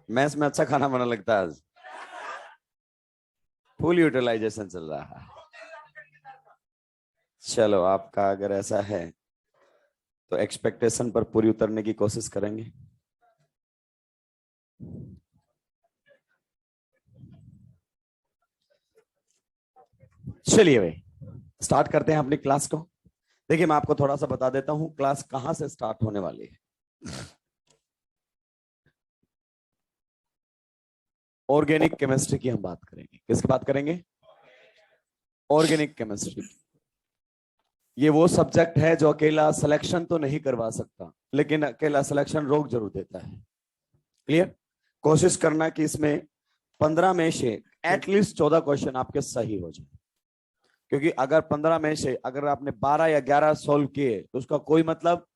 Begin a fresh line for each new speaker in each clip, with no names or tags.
Maths में अच्छा खाना बना लगता है आज। फुल यूटिलाइजेशन चल रहा है। चलो, आपका अगर ऐसा है तो एक्सपेक्टेशन पर पूरी उतरने की कोशिश करेंगे। चलिए भाई, स्टार्ट करते हैं अपनी क्लास को। देखिए, मैं आपको थोड़ा सा बता देता हूं क्लास कहां से स्टार्ट होने वाली है। ऑर्गेनिक केमिस्ट्री की हम बात करेंगे। किसकी बात करेंगे? Organic chemistry. ये वो सब्जेक्ट है जो अकेला सिलेक्शन तो नहीं करवा सकता, लेकिन अकेला सिलेक्शन रोक जरूर देता है। क्लियर? कोशिश करना कि इसमें 15 में से एटलीस्ट 14 क्वेश्चन आपके सही हो जाए, क्योंकि अगर 15 में से अगर आपने 12 या 11 सॉल्व किए तो उसका कोई मतलब,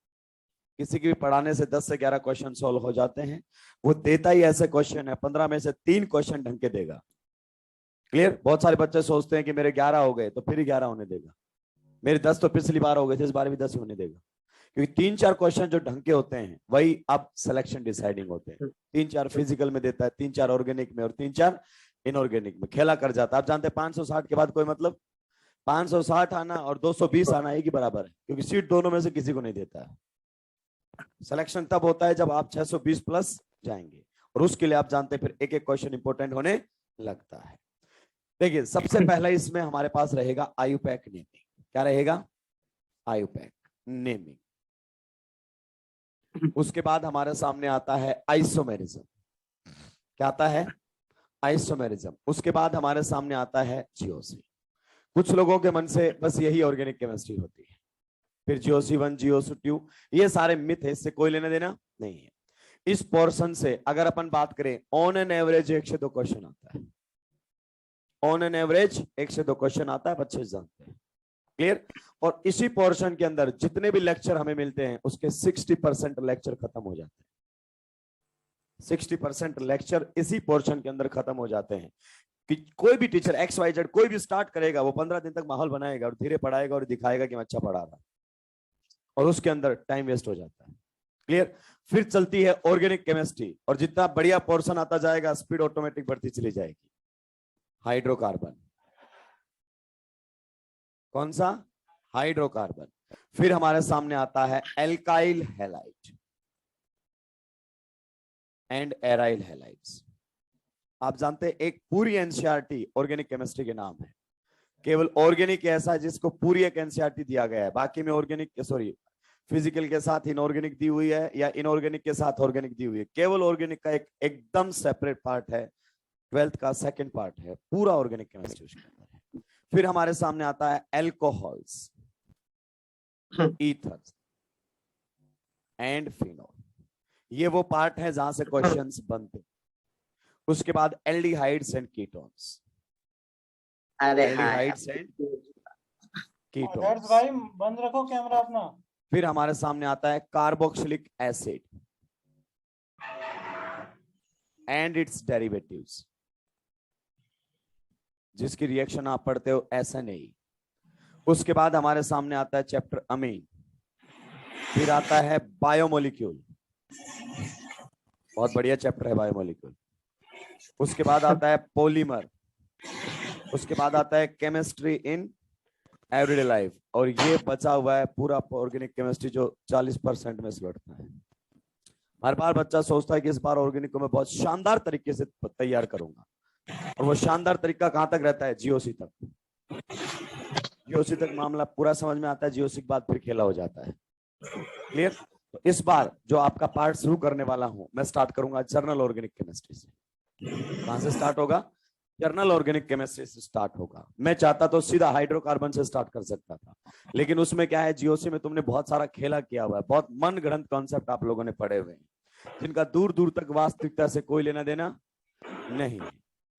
किसी की भी पढ़ाने से 10 से 11 क्वेश्चन सॉल्व हो जाते हैं। वो देता ही ऐसे क्वेश्चन है, 15 में से 3 क्वेश्चन ढंग के देगा। क्लियर? बहुत सारे बच्चे सोचते हैं कि मेरे 11 हो गए तो फिर ही 11 होने देगा, मेरे 10 तो पिछली बार हो गए थे, इस बार भी 10 होने देगा। क्योंकि 3-4 क्वेश्चन जो ढंग के होते हैं वही अब सिलेक्शन डिसाइडिंग होते हैं। 3-4 फिजिकल में देता है, 3-4 ऑर्गेनिक में और 3-4 इनऑर्गेनिक में। खेला कर जाता है। आप जानते हैं 560 के बाद कोई मतलब 560 आना और 220 आना एक ही बराबर है, क्योंकि सीट दोनों में से किसी को नहीं देता है। सिलेक्शन तब होता है जब आप 620 प्लस जाएंगे, और उसके लिए आप जानते हैं फिर एक एक क्वेश्चन इंपॉर्टेंट होने लगता है। देखिए, सबसे पहले इसमें हमारे पास रहेगा आयुपैक नेमिंग। क्या रहेगा? IUPAC naming. उसके बाद हमारे सामने आता है आइसोमेरिज्म। क्या आता है? आइसोमेरिज्म। उसके बाद हमारे सामने आता है जीओसी। कुछ लोगों के मन से बस यही ऑर्गेनिक केमिस्ट्री होती है, फिर जीओसी 1, जीओसी 2, ये सारे मिथ है, इससे कोई लेना देना नहीं है। इस पोर्शन से अगर अपन बात करें, ऑन एन एवरेज 1 से 2 क्वेश्चन आता है। ऑन एन एवरेज 1 से 2 क्वेश्चन आता है, बच्चे जानते हैं। क्लियर? और इसी पोर्शन के अंदर जितने भी लेक्चर हमें मिलते हैं उसके 60% लेक्चर खत्म हो जाते हैं। 60% लेक्चर इसी पोर्शन के अंदर खत्म हो जाते हैं। कि कोई भी टीचर XYZ कोई भी स्टार्ट करेगा, वो 15 दिन तक माहौल बनाएगा और धीरे पढ़ाएगा और दिखाएगा कि मैं अच्छा पढ़ा रहा, और उसके अंदर टाइम वेस्ट हो जाता है। क्लियर? फिर चलती है ऑर्गेनिक केमिस्ट्री, और जितना बढ़िया पोर्शन आता जाएगा स्पीड ऑटोमेटिक बढ़ती चली जाएगी। हाइड्रोकार्बन। कौन सा? हाइड्रोकार्बन। फिर हमारे सामने आता है alkyl halide and aryl halides. आप जानते हैं एक पूरी एनसीईआरटी ऑर्गेनिक केमिस्ट्री के नाम है। केवल ऑर्गेनिक ऐसा है जिसको पूरी एक एनसीईआरटी दिया गया है, बाकी में ऑर्गेनिक फिजिकल के साथ इनऑर्गेनिक दी हुई है, या इनऑर्गेनिक के साथ ऑर्गेनिक दी हुई है। केवल ऑर्गेनिक का एक एकदम सेपरेट पार्ट है, 12th का सेकंड पार्ट है, पूरा ऑर्गेनिक केमिस्ट्री उसके अंदर है। फिर हमारे सामने आता है एल्कोहल्स, ईथर्स एंड फिनॉल। ये वो पार्ट है जहां से क्वेश्चंस बनते। उसके बाद aldehydes and ketones. Aldehydes and ketones.
भाई बंद रखो कैमरा अपना।
फिर हमारे सामने आता है carboxylic acid and it's derivatives, जिसकी रिएक्शन आप पढ़ते हो ऐसा नहीं। उसके बाद हमारे सामने आता है चैप्टर अमीन। फिर आता है बायोमोलिक्यूल, बहुत बढ़िया चैप्टर है बायोमोलिक्यूल। उसके बाद आता है पॉलीमर। उसके बाद आता है केमिस्ट्री इन एवरीडे लाइफ, और ये बचा हुआ है पूरा ऑर्गेनिक केमिस्ट्री जो 40% में से लौटता है। हर बार बच्चा सोचता है कि इस बार ऑर्गेनिक को मैं बहुत शानदार तरीके से तैयार करूंगा, और वो शानदार तरीका कहां तक रहता है? जीओसी तक। जीओसी तक मामला पूरा समझ में आता है, जीओसी के बाद फिर खेला हो जाता है। क्लियर? तो इस बार जो आपका पार्ट शुरू करने वाला हूं, मैं स्टार्ट करूंगा जर्नल ऑर्गेनिक केमिस्ट्री से। कहां से स्टार्ट होगा? जर्नल ऑर्गेनिक केमिस्ट्री से स्टार्ट होगा। मैं चाहता तो सीधा हाइड्रोकार्बन से स्टार्ट कर सकता था, लेकिन उसमें क्या है, जीओसी में तुमने बहुत सारा खेला किया हुआ है, बहुत मन गढ़ंत कॉन्सेप्ट आप लोगों ने पढ़े हुए हैं, जिनका दूर दूर तक वास्तविकता से कोई लेना देना नहीं है।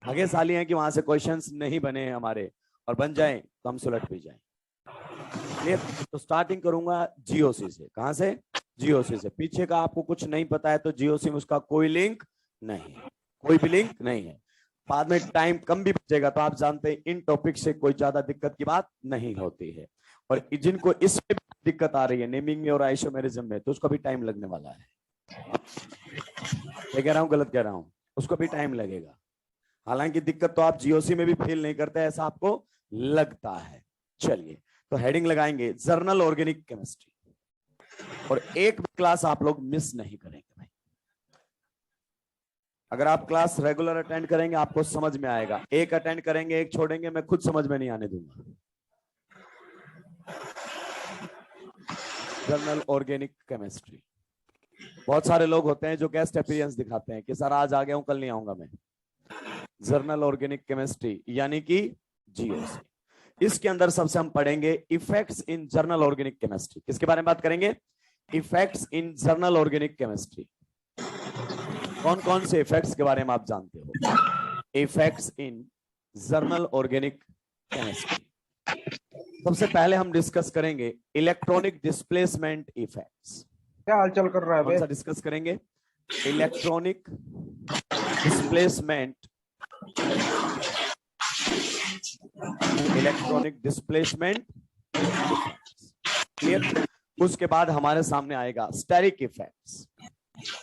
भाग्यशाली हैं कि वहां से क्वेश्चंस नहीं बने हैं हमारे, और बन जाएं तो हम सुलट भी जाएं। क्लियर? तो स्टार्टिंग करूंगा जीओसी से। कहां से? जीओसी से। पीछे का आपको कुछ नहीं पता है तो जीओसी में उसका कोई लिंक नहीं है, कोई भी लिंक नहीं है। बाद में टाइम कम भी बचेगा तो आप जानते हैं इन टॉपिक से कोई ज्यादा दिक्कत की बात नहीं होती है। और जिनको इसमें दिक्कत आ रही है नेमिंग में और आइसोमेरिज्म में, तो उसका भी टाइम लगने वाला है। क्या कह रहा हूं, गलत कह रहा हूं? उसको भी टाइम लगेगा। हालांकि दिक्कत तो आप जीओसी में भी फील नहीं करते ऐसा आपको लगता है। चलिए तो हेडिंग लगाएंगे जर्नल ऑर्गेनिक केमिस्ट्री, और एक भी क्लास आप लोग मिस नहीं करेंगे भाई। अगर आप क्लास रेगुलर अटेंड करेंगे आपको समझ में आएगा, एक अटेंड करेंगे एक छोड़ेंगे, मैं खुद समझ में नहीं आने दूंगा। जर्नल ऑर्गेनिक केमिस्ट्री, बहुत सारे लोग होते हैं जो गेस्ट अपीयरेंस दिखाते हैं कि सर आज आ गया हूं कल नहीं आऊंगा मैं। जर्नल ऑर्गेनिक केमिस्ट्री यानी कि जीओसी, इसके अंदर सबसे हम पढ़ेंगे इफेक्ट्स इन जर्नल ऑर्गेनिक केमिस्ट्री। किसके बारे में बात करेंगे? इफेक्ट्स इन जर्नल ऑर्गेनिक केमिस्ट्री। कौन कौन से इफेक्ट्स के बारे में आप जानते हो? इफेक्ट्स इन जर्नल ऑर्गेनिक केमिस्ट्री। सबसे पहले हम डिस्कस करेंगे इलेक्ट्रॉनिक डिस्प्लेसमेंट इफेक्ट्स।
क्या हालचाल कर रहा है?
कौन सा डिस्कस करेंगे? Electronic displacement, electronic displacement. Clear? उसके बाद हमारे सामने आएगा स्टेरिक इफेक्ट्स।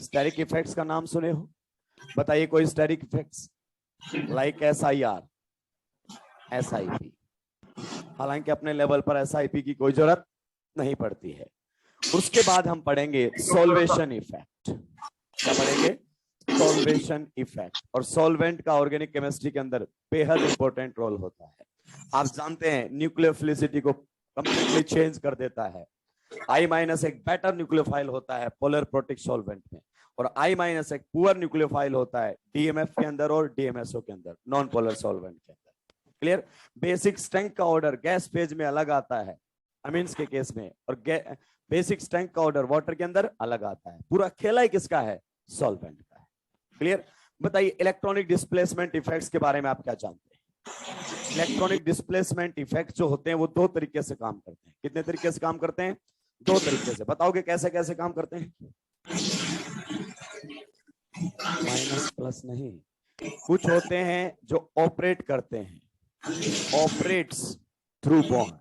स्टेरिक इफेक्ट्स का नाम सुने हो? बताइए कोई steric effects like SIR, SIP। हालांकि अपने लेवल पर SIP की कोई जरूरत नहीं पड़ती है। उसके बाद हम पढ़ेंगे सॉल्वेशन इफेक्ट। क्या पढ़ेंगे? Solvation effect. और सॉल्वेंट का ऑर्गेनिक केमिस्ट्री के अंदर बेहद इंपॉर्टेंट रोल होता है। आप जानते हैं न्यूक्लियोफिलिसिटी को कंप्लीटली चेंज कर देता है। I- एक बेटर न्यूक्लियोफाइल होता है पोलर प्रोटिक सॉल्वेंट में, और I- एक पुअर न्यूक्लियोफाइल होता है DMF के अंदर और DMSO के अंदर, नॉन पोलर सॉल्वेंट के अंदर। क्लियर? बेसिक स्ट्रेंथ का ऑर्डर गैस फेज में अलग आता है अमीन्स के केस में, और बेसिक स्ट्रेंथ का ऑर्डर वाटर के अंदर अलग आता है। पूरा खेला ही किसका है? सॉल्वेंट का है। क्लियर? बताइए इलेक्ट्रॉनिक डिस्प्लेसमेंट इफेक्ट्स के बारे में आप क्या जानते हैं? इलेक्ट्रॉनिक डिस्प्लेसमेंट इफेक्ट जो होते हैं वो दो तरीके से काम करते हैं। कितने तरीके से काम करते हैं? दो तरीके से। बताओगे कैसे कैसे काम करते हैं? माइनस प्लस नहीं, कुछ होते हैं जो ऑपरेट करते हैं, operates through bond,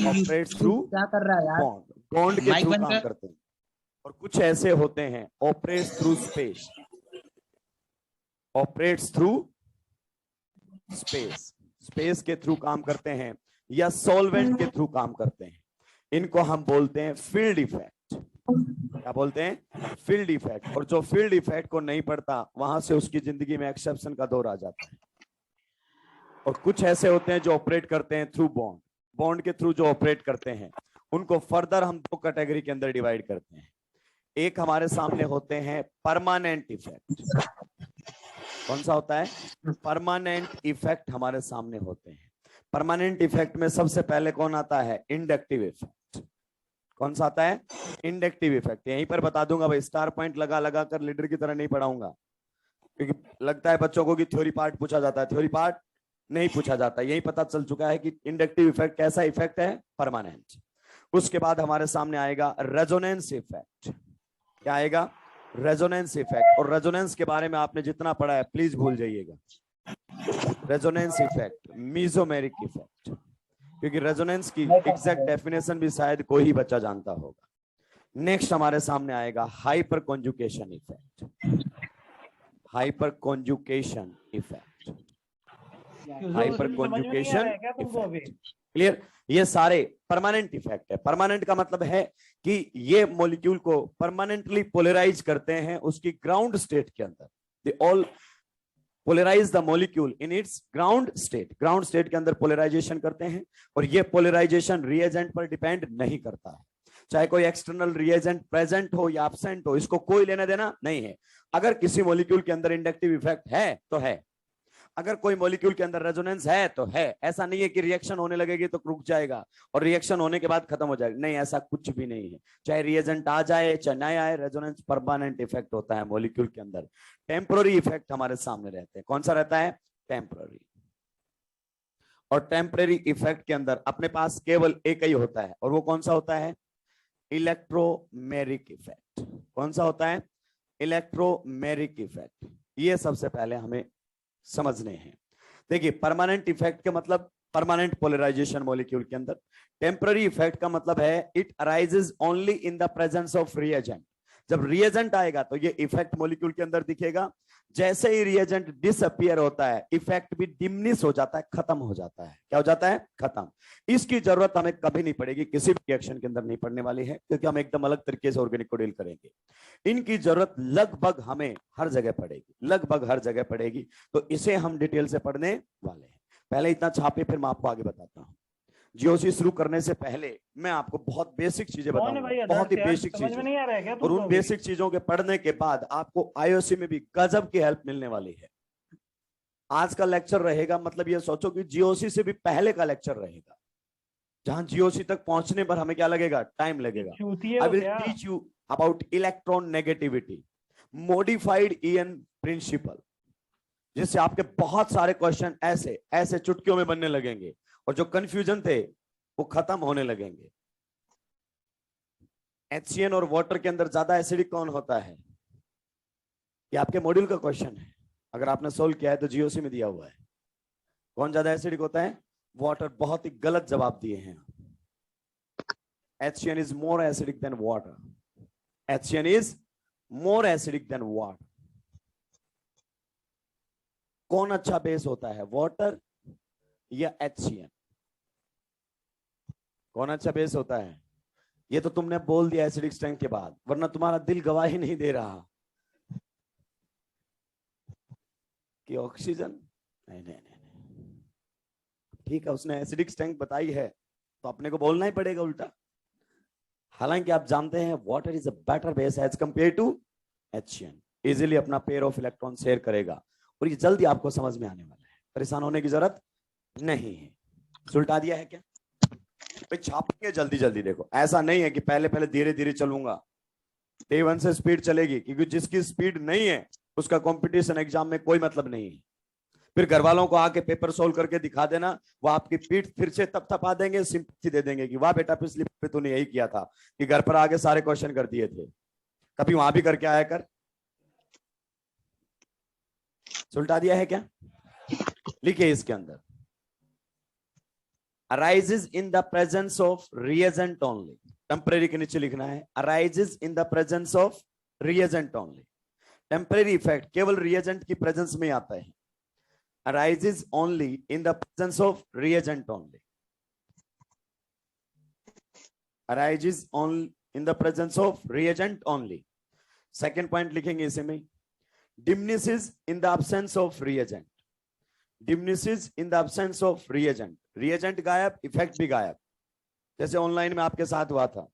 operates through
क्या कर रहा है यार?
बॉन्ड, बॉन्ड के थ्रू काम करते हैं। और कुछ ऐसे होते हैं operates through space, operates through space, space के थ्रू काम करते हैं या सॉल्वेंट के थ्रू काम करते हैं। इनको हम बोलते हैं फील्ड इफेक्ट। क्या बोलते हैं? Field effect. और जो फील्ड इफेक्ट को नहीं पढ़ता वहां से उसकी जिंदगी में एक्सेप्शन का दौर आ जाता है। और कुछ ऐसे होते हैं जो ऑपरेट करते हैं थ्रू बॉन्ड, बॉन्ड के थ्रू जो ऑपरेट करते हैं उनको फर्दर हम दो कैटेगरी के अंदर डिवाइड करते हैं। एक हमारे सामने होते हैं परमानेंट इफेक्ट। कौन सा होता है? परमानेंट इफेक्ट हमारे सामने होते हैं। परमानेंट इफेक्ट में सबसे पहले कौन आता है? Inductive effect. कौन सा आता है? Inductive effect. यहीं पर बता दूंगा भाई, स्टार पॉइंट लगा लगा कर लीडर की तरह नहीं पढ़ाऊंगा, क्योंकि लगता है बच्चों को कि थ्योरी पार्ट पूछा जाता है। थ्योरी पार्ट नहीं पूछा जाता। यही पता चल चुका है कि इंडक्टिव इफेक्ट कैसा इफेक्ट है? परमानेंट। उसके बाद हमारे सामने आएगा रेजोनेंस इफेक्ट। क्या आएगा? Resonance effect. और रेजोनेंस के बारे में आपने जितना पढ़ा है प्लीज भूल जाइएगा। रेजोनेंस इफेक्ट, मीजोमेरिक इफेक्ट, क्योंकि रेजोनेंस की एग्जैक्ट डेफिनेशन भी शायद कोई ही बच्चा जानता होगा। नेक्स्ट हमारे सामने आएगा hyper conjugation effect. Hyper conjugation effect, hyper conjugation effect. Clear? ये सारे परमानेंट इफेक्ट है। परमानेंट का मतलब है कि ये मॉलिक्यूल को परमानेंटली पोलराइज करते हैं उसकी ग्राउंड स्टेट के अंदर। They all polarize the molecule in its ground state. Ground state के अंदर पोलराइजेशन करते हैं, और ये पोलराइजेशन रिएजेंट पर डिपेंड नहीं करता है। चाहे कोई एक्सटर्नल रिएजेंट प्रेजेंट हो या एब्सेंट हो, इसको कोई लेना देना नहीं है। अगर किसी मॉलिक्यूल के अंदर इंडक्टिव इफेक्ट है तो है, अगर कोई मॉलिक्यूल के अंदर रेजोनेंस है तो है। ऐसा नहीं है कि रिएक्शन होने लगेगी तो रुक जाएगा और रिएक्शन होने के बाद खत्म हो जाएगा, नहीं, ऐसा कुछ भी नहीं है। चाहे रिएजेंट आ जाए चाहे ना आए, रेजोनेंस परमानेंट इफेक्ट होता है मॉलिक्यूल के अंदर। टेम्पररी इफेक्ट हमारे सामने रहते हैं। कौन सा रहता है? टेम्पररी। और टेम्पररी इफेक्ट के अंदर अपने पास केवल एक ही होता है, और वो कौन सा होता है? Electromeric effect. कौन सा होता है? Electromeric effect. ये सबसे पहले हमें समझने हैं। देखिए, परमानेंट इफेक्ट के मतलब परमानेंट पोलराइजेशन मॉलिक्यूल के अंदर। टेम्पररी इफेक्ट का मतलब है it arises only in the presence of reagent. जब रिएजेंट आएगा तो ये इफेक्ट मॉलिक्यूल के अंदर दिखेगा। जैसे ही रिएजेंट डिसअपियर होता है, इफेक्ट भी डिमिनिश हो जाता है, खत्म हो जाता है। क्या हो जाता है? खत्म। इसकी जरूरत हमें कभी नहीं पड़ेगी, किसी भी रिएक्शन के अंदर नहीं पड़ने वाली है, क्योंकि हम एकदम अलग तरीके से ऑर्गेनिक को डील करेंगे। इनकी जरूरत लगभग हमें हर जगह पड़ेगी, लगभग हर जगह पड़ेगी। तो इसे हम डिटेल से पढ़ने वाले हैं। पहले इतना छापे, फिर मैं आपको आगे बताता हूं। जीओसी शुरू करने से पहले मैं आपको बहुत बेसिक चीजें बताऊंगा, बहुत ही बेसिक चीजें।
नहीं आ रहा है क्या
और उन बेसिक चीजों के पढ़ने के बाद आपको आईओसी में भी गजब की हेल्प मिलने वाली है। आज का लेक्चर रहेगा, मतलब ये सोचो कि जीओसी से भी पहले का लेक्चर रहेगा, जहां जीओसी तक पहुंचने पर हमें क्या लगेगा? टाइम लगेगा। I will teach you about electron negativity, modified EN principle, जिससे आपके बहुत सारे क्वेश्चन ऐसे ऐसे चुटकियों में बनने लगेंगे और जो कंफ्यूजन थे वो खत्म होने लगेंगे। HCN और वाटर के अंदर ज्यादा एसिडिक कौन होता है? ये आपके मॉड्यूल का क्वेश्चन है, अगर आपने सोल्व किया है तो जीओसी में दिया हुआ है। कौन ज्यादा एसिडिक होता है? वाटर। बहुत ही गलत जवाब दिए हैं। HCN is more acidic then water. HCN is more acidic then water. कौन अच्छा बेस होता है, वाटर या HCN? कौन अच्छा बेस होता है? ये तो तुमने बोल दिया एसिडिक स्ट्रेंथ के बाद, वरना तुम्हारा दिल गवाही नहीं दे रहा कि ऑक्सीजन। नहीं नहीं नहीं, ठीक है, उसने एसिडिक स्ट्रेंथ बताई है तो अपने को बोलना ही पड़ेगा उल्टा। हालांकि आप जानते हैं water is a better base as compare to HCN। Easily अपना पेयर ऑफ इलेक्ट्रॉन शेयर करेगा और ये जल्दी आपको समझ में आने वाला है, परेशान होने की जरूरत नहीं है। सुलटा दिया है क्या? भाई छापेंगे जल्दी जल्दी। देखो, ऐसा नहीं है कि पहले पहले धीरे धीरे चलूंगा, डे 1 से स्पीड चलेगी, क्योंकि जिसकी स्पीड नहीं है उसका कंपटीशन एग्जाम में कोई मतलब नहीं है। फिर घर वालों को आके पेपर सोल्व करके दिखा देना, वो आपकी पीठ फिर से थपथपा देंगे, सिंपैथी दे देंगे कि वाह बेटा पिछली पे तूने यही किया था कि घर पर आके सारे क्वेश्चन कर दिए थे, कभी वहां भी करके आया कर। सुलटा दिया है क्या? लिखिए इसके अंदर, arises in the presence of reagent only। Temporary के नीचे लिखना है arises in the presence of reagent only। Temporary effect केवल रिएजेंट की प्रेजेंस में आता है। arises only in the presence of reagent only। arises only in the presence of reagent only। Second point लिखेंगे इसे में, diminishes in the absence of reagent। diminishes in the absence of reagent। reagent गायब, effect भी गायब। जैसे online में आपके साथ हुआ था,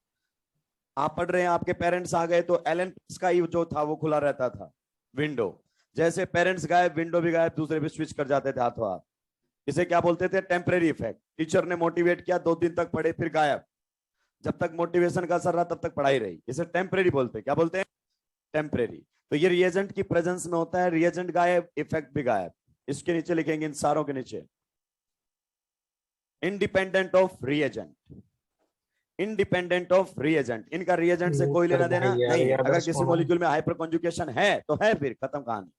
आप पढ़ रहे हैं, आपके पेरेंट्स आ गए तो एलन का ही जो था वो खुला रहता था विंडो। जैसे पेरेंट्स गायब, विंडो भी गायब, दूसरे पे स्विच कर जाते थे हाथों हाथ। इसे क्या बोलते थे? Temporary effect. टीचर ने मोटिवेट किया, 2 दिन तक पढ़े, फिर गायब। जब तक मोटिवेशन का असर रहा तब तक पढ़ाई रही। इसे टेम्परेरी बोलते हैं। क्या बोलते हैं? टेम्परेरी। तो ये रिएजेंट की प्रेजेंस में होता है, रिएजेंट गायब, इफेक्ट भी गायब। इसके नीचे लिखेंगे, इन सारों के नीचे, independent of reagent. Independent of reagent, इनका रिएजेंट से कोई लेना देना नहीं है। अगर किसी मॉलिक्यूल में हाइपर कॉन्जुगेशन है तो है, फिर खत्म कहानी।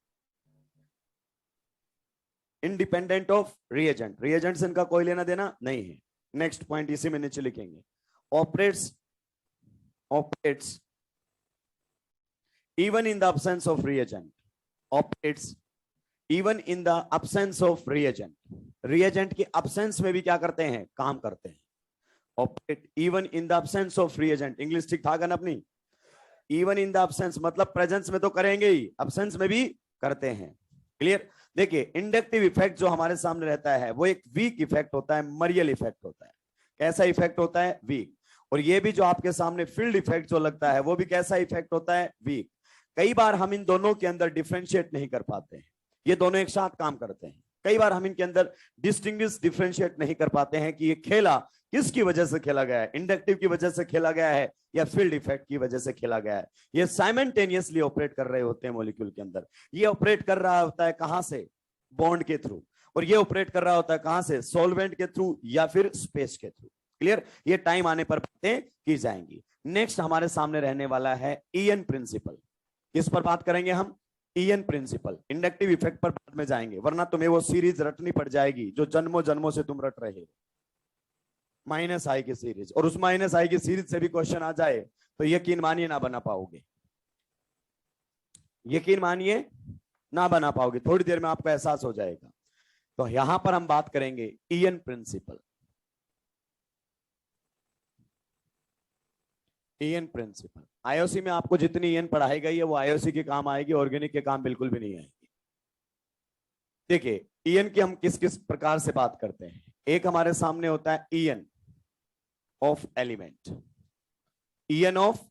इंडिपेंडेंट ऑफ रिएजेंट, रिएजेंट से इनका कोई लेना देना नहीं है। नेक्स्ट पॉइंट इसी में नीचे लिखेंगे, operates even in the absence of reagent। operates even in the absence of reagent। reagent की absence में भी क्या करते हैं? काम करते हैं। operate even in the absence of reagent। English ठीक ठाक है ना अपनी? even in the absence मतलब प्रेजेंस में तो करेंगे ही, absence में भी करते हैं। क्लियर? देखिए, इंडक्टिव इफेक्ट जो हमारे सामने रहता है वो एक वीक इफेक्ट होता है, मरियल इफेक्ट होता है। कैसा इफेक्ट होता है? वीक। और ये भी जो आपके सामने फील्ड इफेक्ट जो लगता है वो भी कैसा इफेक्ट होता है? वीक। कई बार हम इन दोनों के अंदर डिफरेंशिएट नहीं कर पाते हैं, ये दोनों एक साथ काम करते हैं। कई बार हम इनके अंदर डिस्टिंग्विश डिफरेंशिएट नहीं कर पाते हैं कि ये खेला किसकी वजह से खेला गया है, इंडक्टिव की वजह से खेला गया है या फील्ड इफेक्ट की वजह से खेला गया है। ये साइमल्टेनियसली ऑपरेट कर रहे होते हैं मॉलिक्यूल के अंदर। ये ऑपरेट कर रहा होता है कहां से? बॉन्ड के थ्रू। और ये ऑपरेट कर रहा होता है कहां से? सॉल्वेंट के थ्रू या फिर स्पेस के थ्रू। क्लियर? ये टाइम आने पर बातें की जाएंगी। नेक्स्ट हमारे सामने रहने वाला है ईएन प्रिंसिपल। किस पर बात करेंगे हम? ईएन प्रिंसिपल। इंडक्टिव इफेक्ट पर बाद में जाएंगे, वरना तुम्हें वो सीरीज रटनी पड़ जाएगी जो जन्मों जन्मों से तुम रट रहे हो, -i की सीरीज। और उस -i की सीरीज से भी क्वेश्चन आ जाए तो यकीन मानिए ना बना पाओगे। यकीन मानिए ना बना पाओगे, थोड़ी देर में आपको एहसास हो जाएगा। तो यहां पर हम बात करेंगे EN principle. EN principle IOC में आपको जितनी ईएन पढ़ाई गई है वो आईओसी के काम आएगी, ऑर्गेनिक के काम बिल्कुल भी नहीं आएगी। देखिए ईएन की हम किस किस प्रकार से बात करते हैं। एक हमारे सामने होता है EN of element. EN of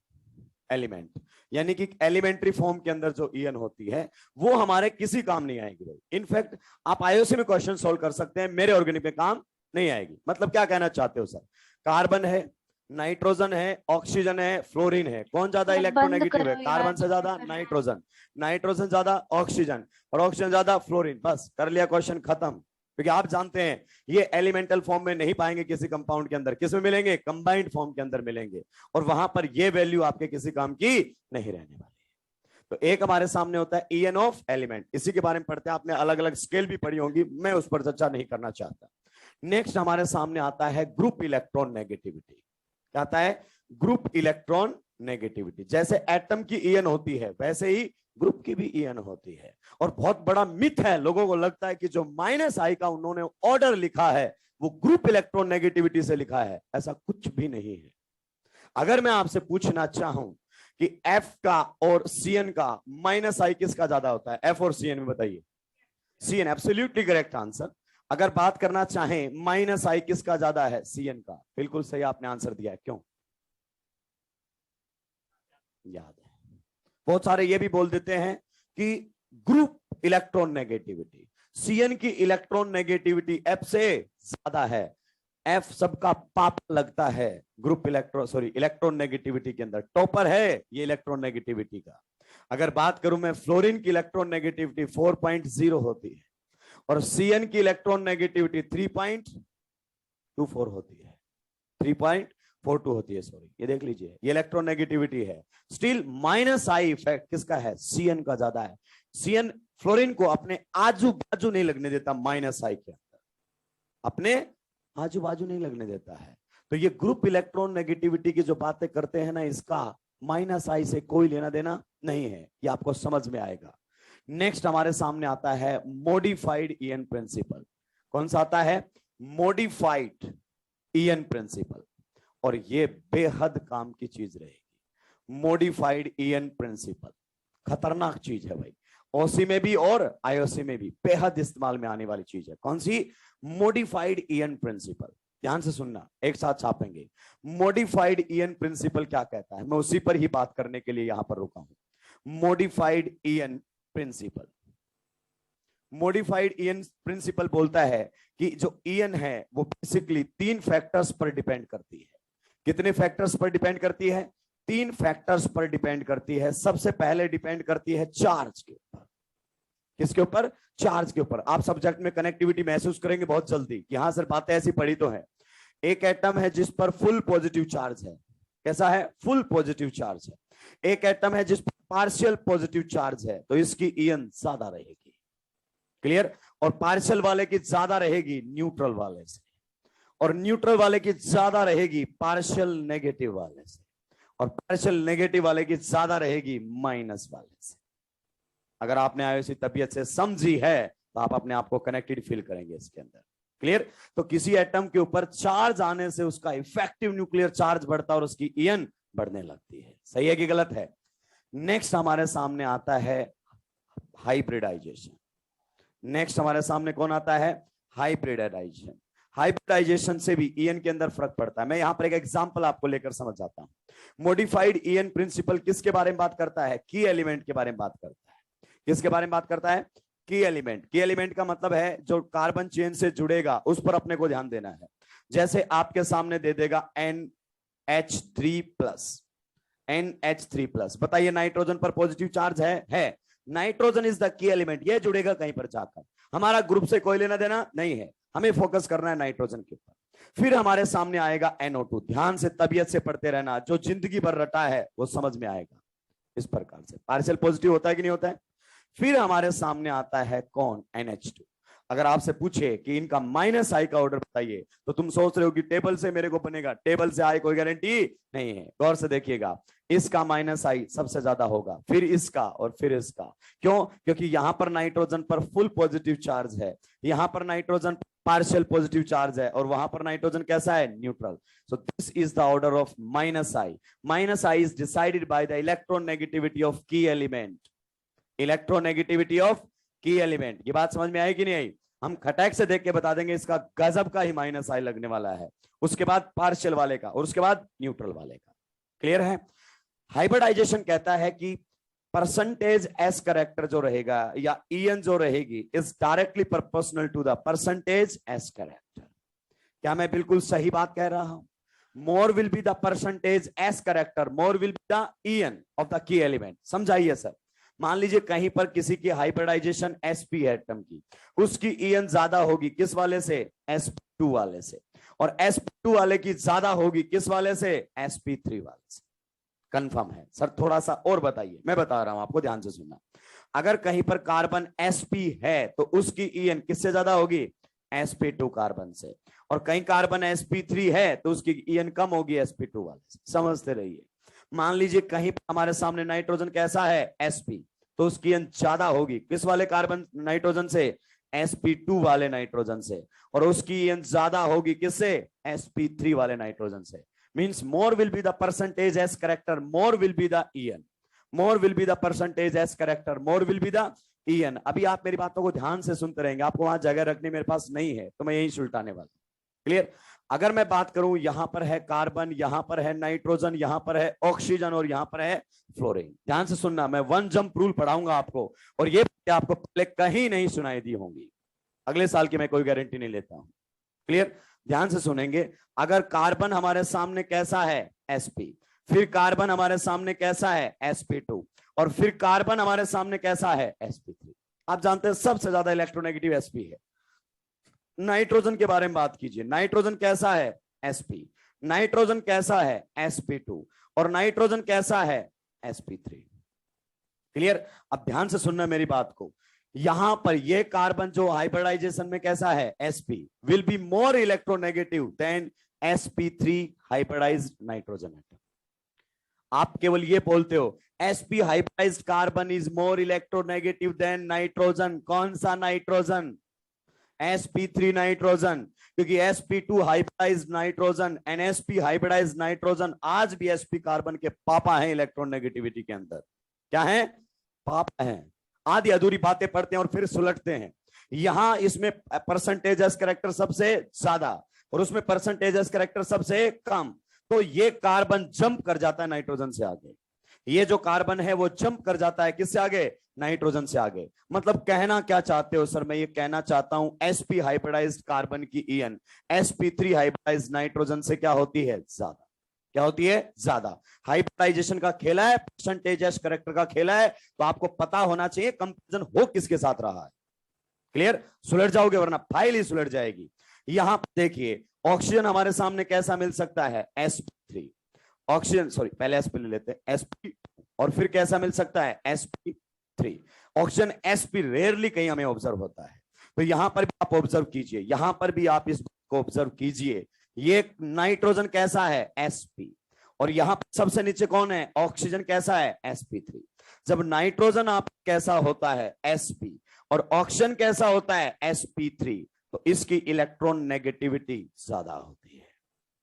element यानी कि एलिमेंट्री फॉर्म के अंदर जो ईएन होती है वो हमारे किसी काम नहीं आएगी भाई। इनफैक्ट आप आईओसी में क्वेश्चन सॉल्व कर सकते हैं, मेरे ऑर्गेनिक में काम नहीं आएगी। मतलब क्या कहना चाहते हो सर? कार्बन है, नाइट्रोजन है, ऑक्सीजन है, फ्लोरीन है, कौन ज्यादा इलेक्ट्रोनेगेटिव है? कार्बन से ज्यादा नाइट्रोजन, नाइट्रोजन ज्यादा ऑक्सीजन, और ऑक्सीजन ज्यादा फ्लोरीन। बस कर लिया, क्वेश्चन खत्म। क्योंकि आप जानते हैं ये एलिमेंटल फॉर्म में नहीं पाएंगे किसी कंपाउंड के अंदर, किस में मिलेंगे? कंबाइंड फॉर्म के अंदर मिलेंगे, और वहां पर ये वैल्यू आपके किसी काम की नहीं रहने वाली। तो एक हमारे सामने होता है ईएन ऑफ एलिमेंट, इसी के बारे में पढ़ते हैं। आपने अलग अलग स्केल भी पढ़ी होंगी, मैं उस पर चर्चा नहीं करना चाहता। नेक्स्ट हमारे सामने आता है ग्रुप इलेक्ट्रॉन नेगेटिविटी। क्या आता है? Group electron negativity. जैसे एटम की ईएन होती है वैसे ही ग्रुप की भी ईएन होती है। और बहुत बड़ा मिथ है, लोगों को लगता है कि जो -I का उन्होंने ऑर्डर लिखा है वो ग्रुप इलेक्ट्रॉन नेगेटिविटी से लिखा है। ऐसा कुछ भी नहीं है। अगर मैं आपसे पूछना चाहूं कि F का और CN का -I किसका ज्यादा होता है? F और CN में बताइए। CN, absolutely correct answer. अगर बात करना चाहें -I किसका ज्यादा है? CN का। बिल्कुल सही आपने आंसर दिया है। क्यों? याद है। बहुत सारे ये भी बोल देते हैं कि ग्रुप इलेक्ट्रॉन नेगेटिविटी, CN की इलेक्ट्रॉन नेगेटिविटी F से ज्यादा है। F सबका पाप लगता है ग्रुप इलेक्ट्रॉन नेगेटिविटी के अंदर, टॉपर है ये इलेक्ट्रॉन नेगेटिविटी का। अगर बात करूं मैं, फ्लोरीन की इलेक्ट्रॉन नेगेटिविटी 4.0 होती है और CN की इलेक्ट्रॉन नेगेटिविटी 3.24 होती है, 3.42 होती है, सॉरी, ये देख लीजिए, ये इलेक्ट्रॉन नेगेटिविटी है। स्टिल -I इफेक्ट किसका है? CN का ज्यादा है। CN फ्लोरीन को अपने आजू बाजू नहीं लगने देता, -I के अंदर अपने आजू बाजू नहीं लगने देता है। तो ये ग्रुप इलेक्ट्रॉन नेगेटिविटी की जो बातें करते हैं ना, इसका -I से कोई लेना देना नहीं है, ये आपको समझ में आएगा। नेक्स्ट हमारे सामने आता है मॉडिफाइड ईएन प्रिंसिपल। कौन सा आता है? Modified EN principle. और ये बेहद काम की चीज रहेगी। मॉडिफाइड ईएन प्रिंसिपल खतरनाक चीज है भाई, ओसी में भी और आईओसी में भी बेहद इस्तेमाल में आने वाली चीज है। कौन सी? Modified EN principal. ध्यान से सुनना, एक साथ छापेंगे। मॉडिफाइड ईएन प्रिंसिपल क्या कहता है, मैं उसी पर ही बात करने के लिए यहां पर रुका हूं। Modified EN principle, modified EN principle बोलता है कि जो ईएन है वो बेसिकली 3 फैक्टर्स पर डिपेंड करती है। कितने फैक्टर्स पर डिपेंड करती है? 3 फैक्टर्स पर डिपेंड करती है। सबसे पहले डिपेंड करती है चार्ज के ऊपर। किसके ऊपर? चार्ज के ऊपर। आप सब्जेक्ट में कनेक्टिविटी महसूस करेंगे बहुत जल्दी कि हाँ सर बातें ऐसी पढ़ी तो है। एक एटम है जिस पर फुल पॉजिटिव चार्ज है। कैसा है? फुल पॉजिटिव चार्ज है। एक एटम है जिस पर पार्शियल पॉजिटिव चार्ज है, तो इसकी ईएन ज्यादा रहेगी। क्लियर? और पार्शियल वाले की ज्यादा रहेगी न्यूट्रल वाले से, और न्यूट्रल वाले की ज्यादा रहेगी पार्शियल नेगेटिव वाले से, और पार्शियल नेगेटिव वाले की ज्यादा रहेगी माइनस वाले से। अगर आपने आईओसी तबीयत से समझी है तो आप अपने आप को कनेक्टेड फील करेंगे इसके अंदर। क्लियर? तो किसी एटम के ऊपर चार्ज आने से उसका इफेक्टिव न्यूक्लियर चार्ज बढ़ता है और उसकी ईएन बढ़ने लगती है। सही है कि गलत है? नेक्स्ट हमारे सामने आता है हाइब्रिडाइजेशन। नेक्स्ट हमारे सामने कौन आता है? हाइब्रिडाइजेशन। हाइब्रिडाइजेशन से भी ईएन के अंदर फर्क पड़ता है। मैं यहां पर एक एग्जांपल आपको लेकर समझ जाता हूं। मॉडिफाइड ईएन प्रिंसिपल किसके बारे में बात करता है? की एलिमेंट के बारे में बात करता है। किसके बारे में बात करता है? की एलिमेंट। की एलिमेंट का मतलब है जो कार्बन चेन से जुड़ेगा उस पर अपने को ध्यान देना है। जैसे आपके सामने दे देगा NH3+, NH3+। बताइए नाइट्रोजन पर पॉजिटिव चार्ज है। Nitrogen is the key element, ये जुड़ेगा कहीं पर जाकर। हमारा ग्रुप से कोई लेना देना नहीं है, हमें फोकस करना है नाइट्रोजन के ऊपर। फिर हमारे सामने आएगा NO2। ध्यान से तबीयत से पढ़ते रहना, जो जिंदगी भर रटा है वो समझ में आएगा। इस प्रकार से पार्शियल पॉजिटिव होता है कि नहीं होता है। फिर हमारे सामने आता है कौन? NH2। अगर आपसे पूछे कि इनका माइनस आई का ऑर्डर बताइए तो तुम सोच रहे हो कि टेबल से मेरे को बनेगा, टेबल से आई कोई गारंटी नहीं है। गौर से देखिएगा, इसका माइनस आई सबसे ज्यादा होगा, फिर इसका और फिर इसका। क्यों? क्योंकि यहां पर नाइट्रोजन पर फुल पॉजिटिव चार्ज है, यहां पर नाइट्रोजन पार्शियल पॉजिटिव चार्ज है, और वहां पर नाइट्रोजन कैसा है? Neutral. So this is the order of minus I. Minus I is decided by the electronegativity of की एलिमेंट। इलेक्ट्रोनेगेटिविटी ऑफ की एलिमेंट। ये बात समझ में आई कि नहीं आई? हम खटैक से देख के बता देंगे इसका गजब का ही माइनस आई लगने वाला है, उसके बाद पार्शियल वाले का, और उसके बाद न्यूट्रल वाले का। क्लियर है? हाइब्रिडाइजेशन कहता है कि परसेंटेज एस करेक्टर जो रहेगा या ईएन जो रहेगी is directly proportional to the percentage S character. क्या मैं बिल्कुल सही बात कह रहा हूं? More will be the percentage S character, more will be the EN of the key element. समझाइए सर। मान लीजिए कहीं पर किसी की हाइब्रिडाइजेशन sp है एटम की, उसकी ईएन ज्यादा होगी किस वाले से? sp2 वाले से। और sp2 वाले की ज्यादा होगी किस वाले से? sp3 वाले से। कंफर्म है सर? थोड़ा सा और बताइए, मैं बता रहा हूं आपको, ध्यान से सुनना। अगर कहीं पर कार्बन sp है तो उसकी ईएन किससे ज्यादा होगी? sp2 कार्बन से। और कहीं कार्बन sp3 है तो उसकी ईएन कम होगी sp2 वाले से। समझते रहिए। मान लीजिए कहीं पर हमारे सामने नाइट्रोजन कैसा है? sp, तो उसकी ईएन ज्यादा होगी किस वाले कार्बन नाइट्रोजन से? sp2 वाले नाइट्रोजन से। और उसकी ईएन ज्यादा होगी किससे? sp3 वाले नाइट्रोजन से। Means more will be the percentage S character, more will be the EN, more will be the percentage S character, more will be the EN. अभी आप मेरी बातों को ध्यान से सुनते रहेंगे, आपको वहां जगह रखने मेरे पास नहीं है तो मैं यही सुलटाने वाला। क्लियर? अगर मैं बात करूं, यहां पर है कार्बन, यहां पर है नाइट्रोजन, यहां पर है ऑक्सीजन और यहां पर है फ्लोरीन। ध्यान से सुनना, मैं वन जंप रूल पढ़ाऊंगा आपको, और ये आपको पहले कहीं नहीं सुनाई दी होंगी। अगले साल की मैं कोई गारंटी नहीं लेता हूं। क्लियर? ध्यान से सुनेंगे। अगर कार्बन हमारे सामने कैसा है? sp, फिर कार्बन हमारे सामने कैसा है? sp2, और फिर कार्बन हमारे सामने कैसा है? sp3। आप जानते हैं सबसे ज्यादा इलेक्ट्रोनेगेटिव sp है। नाइट्रोजन के बारे में बात कीजिए, नाइट्रोजन कैसा है? sp, नाइट्रोजन कैसा है? sp2, और नाइट्रोजन कैसा है? sp3। क्लियर? अब ध्यान से सुनना मेरी बात को। यहां पर ये कार्बन जो हाइब्रिडाइजेशन में कैसा है? sp will be more electronegative than sp3 hybridized nitrogen atom. आप केवल ये बोलते हो sp hybridized carbon is more electronegative than nitrogen. कौन सा नाइट्रोजन? sp3 nitrogen. क्योंकि sp2 hybridized nitrogen and sp hybridized nitrogen आज भी sp कार्बन के पापा हैं इलेक्ट्रोनेगेटिविटी के अंदर। क्या है? पापा हैं। आधी अधूरी बातें पढ़ते हैं और फिर सुलटते हैं। यहां इसमें परसेंटेज कैरेक्टर सबसे ज्यादा और उसमें परसेंटेज कैरेक्टर सबसे कम, तो ये कार्बन जंप कर जाता है नाइट्रोजन से आगे। ये जो कार्बन है वो जंप कर जाता है किससे आगे? नाइट्रोजन से आगे। मतलब कहना क्या चाहते हो सर? मैं ये कहना चाहता हूं sp हाइब्रिडाइज्ड कार्बन की ईएन sp3 हाइब्रिडाइज्ड नाइट्रोजन से क्या होती है? ज्यादा। क्या होती है? ज्यादा। हाइब्रिडाइजेशन का खेला है, परसेंटेज कैरेक्टर का खेला है, तो आपको पता होना चाहिए कंपैरिजन हो किसके साथ रहा है। क्लियर? सुलझ जाओगे वरना फाइल ही सुलझ जाएगी। यहां पर देखिए ऑक्सीजन हमारे सामने कैसा मिल सकता है? sp3। ऑक्सीजन, सॉरी पहले sp ले लेते हैं, sp, और फिर कैसा मिल सकता है? sp3। ऑक्सीजन sp रेयरली कहीं हमें ऑब्जर्व होता है, तो यहां पर भी आप ऑब्जर्व कीजिए, यहां पर भी आप इस को ऑब्जर्व कीजिए। ये नाइट्रोजन कैसा है? sp, और यहां पर सबसे नीचे कौन है? ऑक्सीजन कैसा है? sp3। जब नाइट्रोजन आप कैसा होता है? sp, और ऑक्सीजन कैसा होता है? sp3, तो इसकी इलेक्ट्रॉन नेगेटिविटी ज्यादा होती है,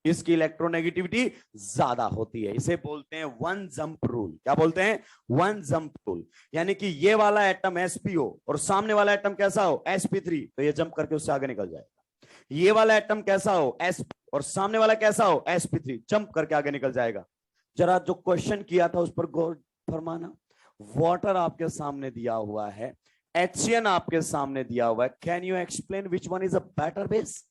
इसकी इलेक्ट्रोनेगेटिविटी ज्यादा होती है। इसे बोलते हैं वन जंप रूल। क्या बोलते हैं? One jump rule. यानी कि ये वाला एटम sp हो और सामने वाला एटम कैसा हो? sp3, तो ये जंप करके उससे आगे निकल जाएगा। ये वाला एटम कैसा हो? sp, और सामने वाला कैसा हो? sp3, जंप करके आगे निकल जाएगा। जरा जो क्वेश्चन किया था उस पर गौर फरमाना। वाटर आपके सामने दिया हुआ है, HCN आपके सामने दिया हुआ है। Can you explain which one is a better base?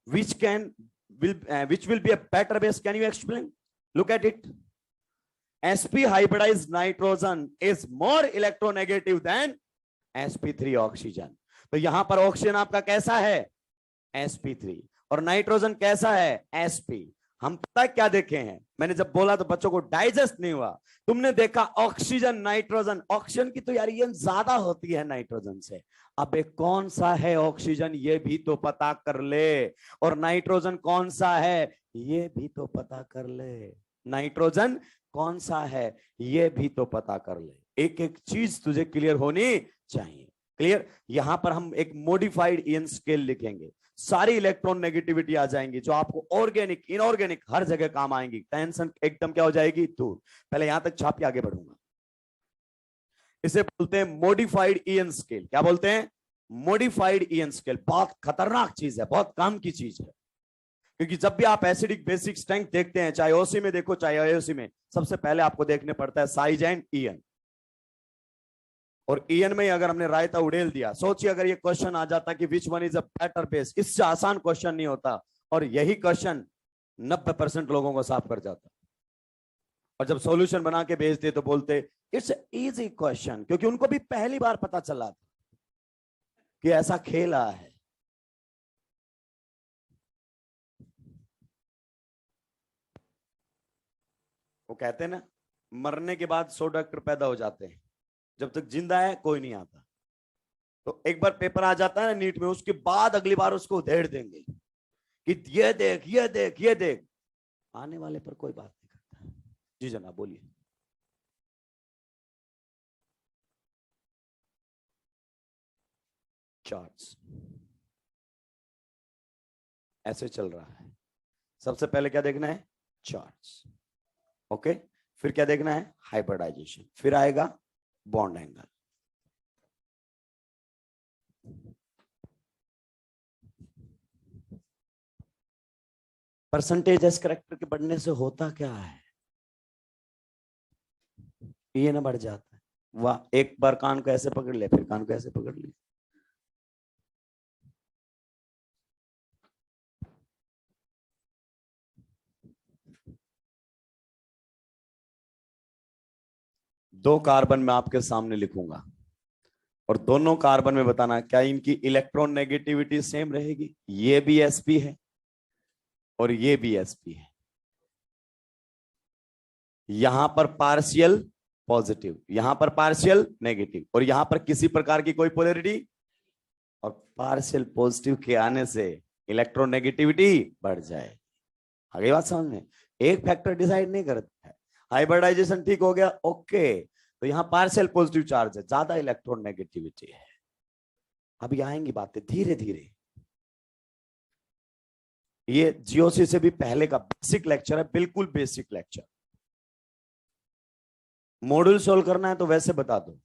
Which will be a better base? Can you explain? Look at it. sp hybridized nitrogen is more electronegative than sp3 oxygen. तो यहां पर oxygen आपका कैसा है? sp3, और nitrogen कैसा है? sp, हम पता है क्या देखे हैं, मैंने जब बोला तो बच्चों को डाइजेस्ट नहीं हुआ। तुमने देखा ऑक्सीजन नाइट्रोजन, ऑक्सीजन की तो यार ये ज्यादा होती है नाइट्रोजन से। अबे कौन सा है ऑक्सीजन ये भी तो पता कर ले, और नाइट्रोजन कौन सा है ये भी तो पता कर ले। नाइट्रोजन कौन सा है ये भी तो पता कर ले। एक एक चीज तुझे क्लियर होनी चाहिए। क्लियर? यहां पर हम एक मॉडिफाइड ईएन स्केल लिखेंगे, सारी इलेक्ट्रॉन नेगेटिविटी आ जाएंगी जो आपको ऑर्गेनिक इनऑर्गेनिक हर जगह काम आएंगी। टेंशन एकदम क्या हो जाएगी दूर। पहले यहां तक छाप के आगे बढ़ूंगा। इसे बोलते हैं मॉडिफाइड ईएन स्केल। क्या बोलते हैं? Modified EN scale. बहुत खतरनाक चीज है, बहुत काम की चीज है, क्योंकि जब भी आप एसिडिक बेसिक स्ट्रेंथ देखते हैं, चाहे ओसी में देखो चाहे आईओसी में, सबसे पहले आपको देखने पड़ता है साइज एंड ईएन। और ईएन में अगर हमने रायता उड़ेल दिया, सोचिए अगर ये क्वेश्चन आ जाता कि which one is a better base, इससे आसान क्वेश्चन नहीं होता। और यही क्वेश्चन 90% लोगों को साफ कर जाता। और जब सॉल्यूशन बना के भेजते तो बोलते इट्स इजी क्वेश्चन, क्योंकि उनको भी पहली बार पता चला था कि ऐसा खेला है। वो कहते हैं ना, मरने के बाद 100 डॉक्टर पैदा हो जाते हैं, जब तक जिंदा है कोई नहीं आता। तो एक बार पेपर आ जाता है ना नीट में, उसके बाद अगली बार उसको उधेड़ देंगे कि ये देख ये देख ये देख। आने वाले पर कोई बात नहीं करता। जी जनाब बोलिए। चार्ट्स ऐसे चल रहा है। सबसे पहले क्या देखना है? चार्ट्स। ओके, फिर क्या देखना है? हाइब्रिडाइजेशन, फिर आएगा bond angle. Percentage S character के बढ़ने से होता क्या है? ये ना बढ़ जाता है। वाह, एक बार कान को ऐसे पकड़ ले, फिर कान को ऐसे पकड़ ले। दो कार्बन मैं आपके सामने लिखूंगा और दोनों कार्बन में बताना क्या इनकी इलेक्ट्रॉन नेगेटिविटी सेम रहेगी। ये भी sp है और ये भी sp है। यहां पर पार्शियल पॉजिटिव, यहां पर पार्शियल नेगेटिव, और यहां पर किसी प्रकार की कोई पोलैरिटी। और पार्शियल पॉजिटिव के आने से इलेक्ट्रॉन नेगेटिविटी बढ़ जाए। आगे बात समझ में? एक फैक्टर डिसाइड नहीं करता है। हाइब्रिडाइजेशन ठीक हो गया, ओके, तो यहां पार्शियल पॉजिटिव चार्ज है, ज्यादा इलेक्ट्रॉन नेगेटिविटी है। अभी आएंगी बातें धीरे धीरे। ये जीओसी से भी पहले का बेसिक लेक्चर है, बिल्कुल बेसिक लेक्चर। मॉड्यूल सोल्व करना है तो वैसे बता दो,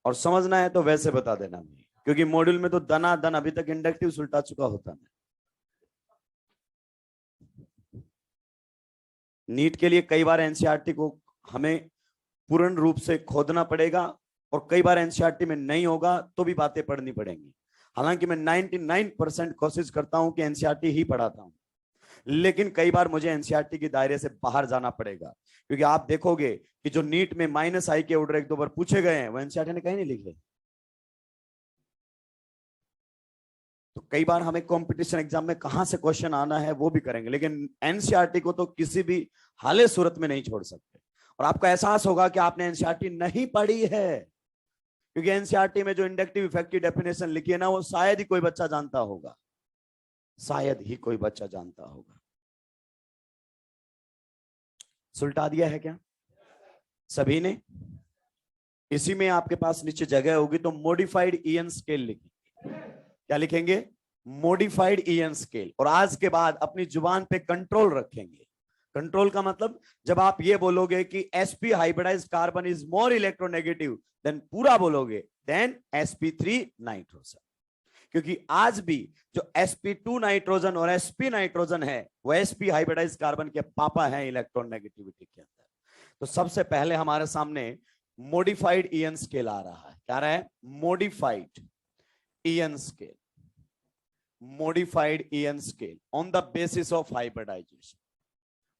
और समझना है तो वैसे बता देना मुझे, क्योंकि मॉड्यूल में तो दना दन अभी तक इंडक्टिव उल्टा चुका होता है। नीट के लिए कई बार एनसीईआरटी को हमें पूर्ण रूप से खोदना पड़ेगा, और कई बार एनसीईआरटी में नहीं होगा तो भी बातें पढ़नी पड़ेंगी। हालांकि मैं 99% कोशिश करता हूं कि एनसीईआरटी ही पढ़ाता हूं, लेकिन कई बार मुझे एनसीईआरटी के दायरे से बाहर जाना पड़ेगा, क्योंकि आप देखोगे कि जो नीट में -i के ऑर्डर एक दो बार पूछे गए हैं वो एनसीईआरटी ने कहीं नहीं लिखे। तो कई बार हमें कंपटीशन एग्जाम में कहां से क्वेश्चन आना है वो भी करेंगे, लेकिन एनसीईआरटी को तो किसी भी हाले सूरत में नहीं छोड़ सकते। और आपको एहसास होगा कि आपने एनसीईआरटी नहीं पढ़ी है, क्योंकि एनसीईआरटी में जो इंडक्टिव इफेक्ट की डेफिनेशन लिखी है ना, वो शायद ही कोई बच्चा जानता होगा, शायद ही कोई बच्चा जानता होगा। सुलटा दिया है क्या सभी ने? इसी में आपके पास नीचे जगह होगी तो मॉडिफाइड ईएन स्केल लिखेंगे। क्या लिखेंगे? Modified EN scale. और आज के बाद अपनी जुबान पे कंट्रोल रखेंगे। कंट्रोल का मतलब, जब आप ये बोलोगे कि sp hybridized carbon is more electronegative, than पूरा बोलोगे देन sp3 नाइट्रोजन, क्योंकि आज भी जो sp2 नाइट्रोजन और sp नाइट्रोजन है वो sp हाइब्रिडाइज्ड कार्बन के पापा हैं इलेक्ट्रॉन नेगेटिविटी के अंदर। तो सबसे पहले हमारे सामने मॉडिफाइड ईएन स्केल आ रहा है। क्या रहा है? Modified EN scale. modified EN scale on the basis of hybridization,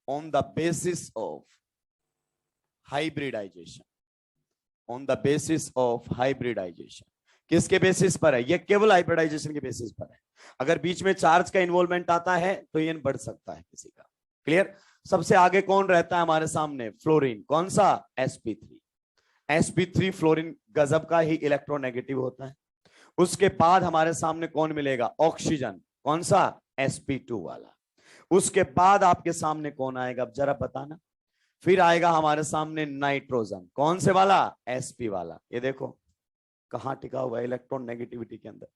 on the basis of hybridization, on the basis of hybridization। किसके बेसिस पर है? ये केवल हाइब्रिडाइजेशन के बेसिस पर है। अगर बीच में चार्ज का इन्वॉल्वमेंट आता है तो ये बढ़ सकता है किसी का। क्लियर? सबसे आगे कौन रहता है हमारे सामने? फ्लोरीन। कौन सा? sp3। sp3 फ्लोरीन गजब का ही इलेक्ट्रोनेगेटिव होता है। उसके बाद हमारे सामने कौन मिलेगा? ऑक्सीजन। कौन सा? sp2 वाला। उसके बाद आपके सामने कौन आएगा? अब जरा बताना। फिर आएगा हमारे सामने नाइट्रोजन। कौन से वाला? sp वाला। ये देखो कहां टिका हुआ है इलेक्ट्रॉन नेगेटिविटी के अंदर।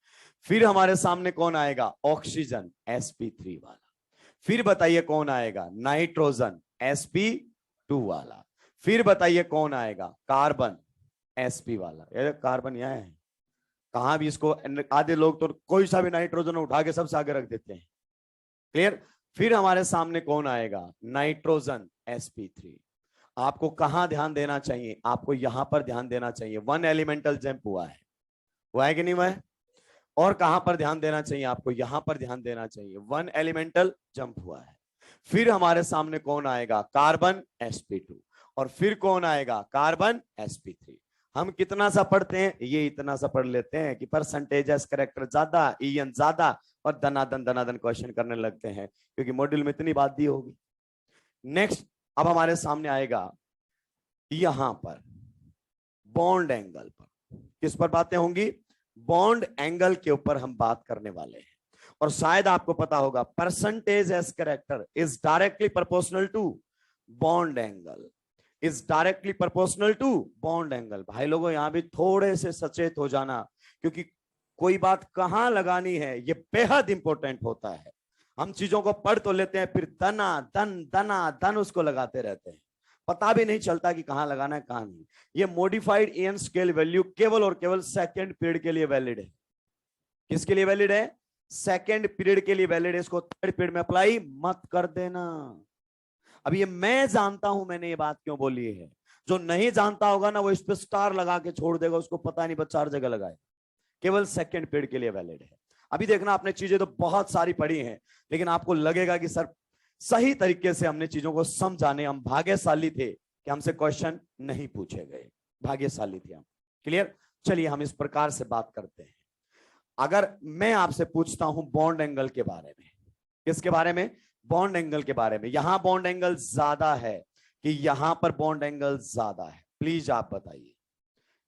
फिर हमारे सामने कौन आएगा? ऑक्सीजन sp3 वाला। फिर बताइए कौन आएगा? नाइट्रोजन sp2 वाला। फिर बताइए कौन आएगा? कार्बन sp वाला। ये कार्बन यहां है, कहां भी इसको, आधे लोग तो कोई सा भी नाइट्रोजन उठा के सबसे आगे रख देते हैं। क्लियर? फिर हमारे सामने कौन आएगा? Nitrogen sp3। आपको कहां ध्यान देना चाहिए? आपको यहां पर ध्यान देना चाहिए। वन एलिमेंटल जंप हुआ है कि नहीं हुआ है? और कहां पर ध्यान देना चाहिए? आपको यहां पर ध्यान देना चाहिए। वन एलिमेंटल जंप हुआ है। फिर हमारे सामने कौन आएगा? Carbon sp2। और फिर कौन आएगा? Carbon sp3। हम कितना सा पढ़ते हैं? ये इतना सा पढ़ लेते हैं कि परसेंटेज एस करेक्टर ज्यादा, ईएन ज्यादा, और दनादन क्वेश्चन करने लगते हैं क्योंकि मॉड्यूल में इतनी बात दी होगी। नेक्स्ट अब हमारे सामने आएगा यहां पर बॉन्ड एंगल पर। किस पर बातें होंगी? बॉन्ड एंगल के ऊपर हम बात करने वाले हैं। और शायद आपको पता होगा percentage S character is directly proportional to bond angle, is directly proportional to bond angle. भाई लोगों यहां भी थोड़े से सचेत हो जाना, क्योंकि कोई बात कहां लगानी है ये बेहद इंपॉर्टेंट होता है। हम चीजों को पढ़ तो लेते हैं, फिर दना दन उसको लगाते रहते हैं, पता भी नहीं चलता कि कहां लगाना है कहां नहीं। ये मॉडिफाइड एन स्केल वैल्यू केवल और केवल सेकंड पीरियड के लिए वैलिड है। किसके लिए वैलिड है? सेकंड पीरियड के लिए वैलिड है। इसको थर्ड पीरियड में अप्लाई मत कर देना। अब ये मैं जानता हूं मैंने ये बात क्यों बोली है। जो नहीं जानता होगा ना वो इस पे स्टार लगा के छोड़ देगा, उसको पता नहीं, बस 4 जगह लगाए। केवल सेकंड पीरियड के लिए वैलिड है। अभी देखना आपने चीजें तो बहुत सारी पढ़ी हैं, लेकिन आपको लगेगा कि सर सही तरीके से हमने चीजों को समझाने, हम भाग्यशाली थे कि हमसे क्वेश्चन नहीं पूछे गए, भाग्यशाली थे हम। क्लियर? चलिए हम इस प्रकार से बात करते हैं। अगर मैं आपसे पूछता हूं बॉन्ड एंगल के बारे में, किसके बारे में? बॉन्ड एंगल के बारे में। यहां बॉन्ड एंगल ज्यादा है कि यहां पर बॉन्ड एंगल ज्यादा है? प्लीज आप बताइए।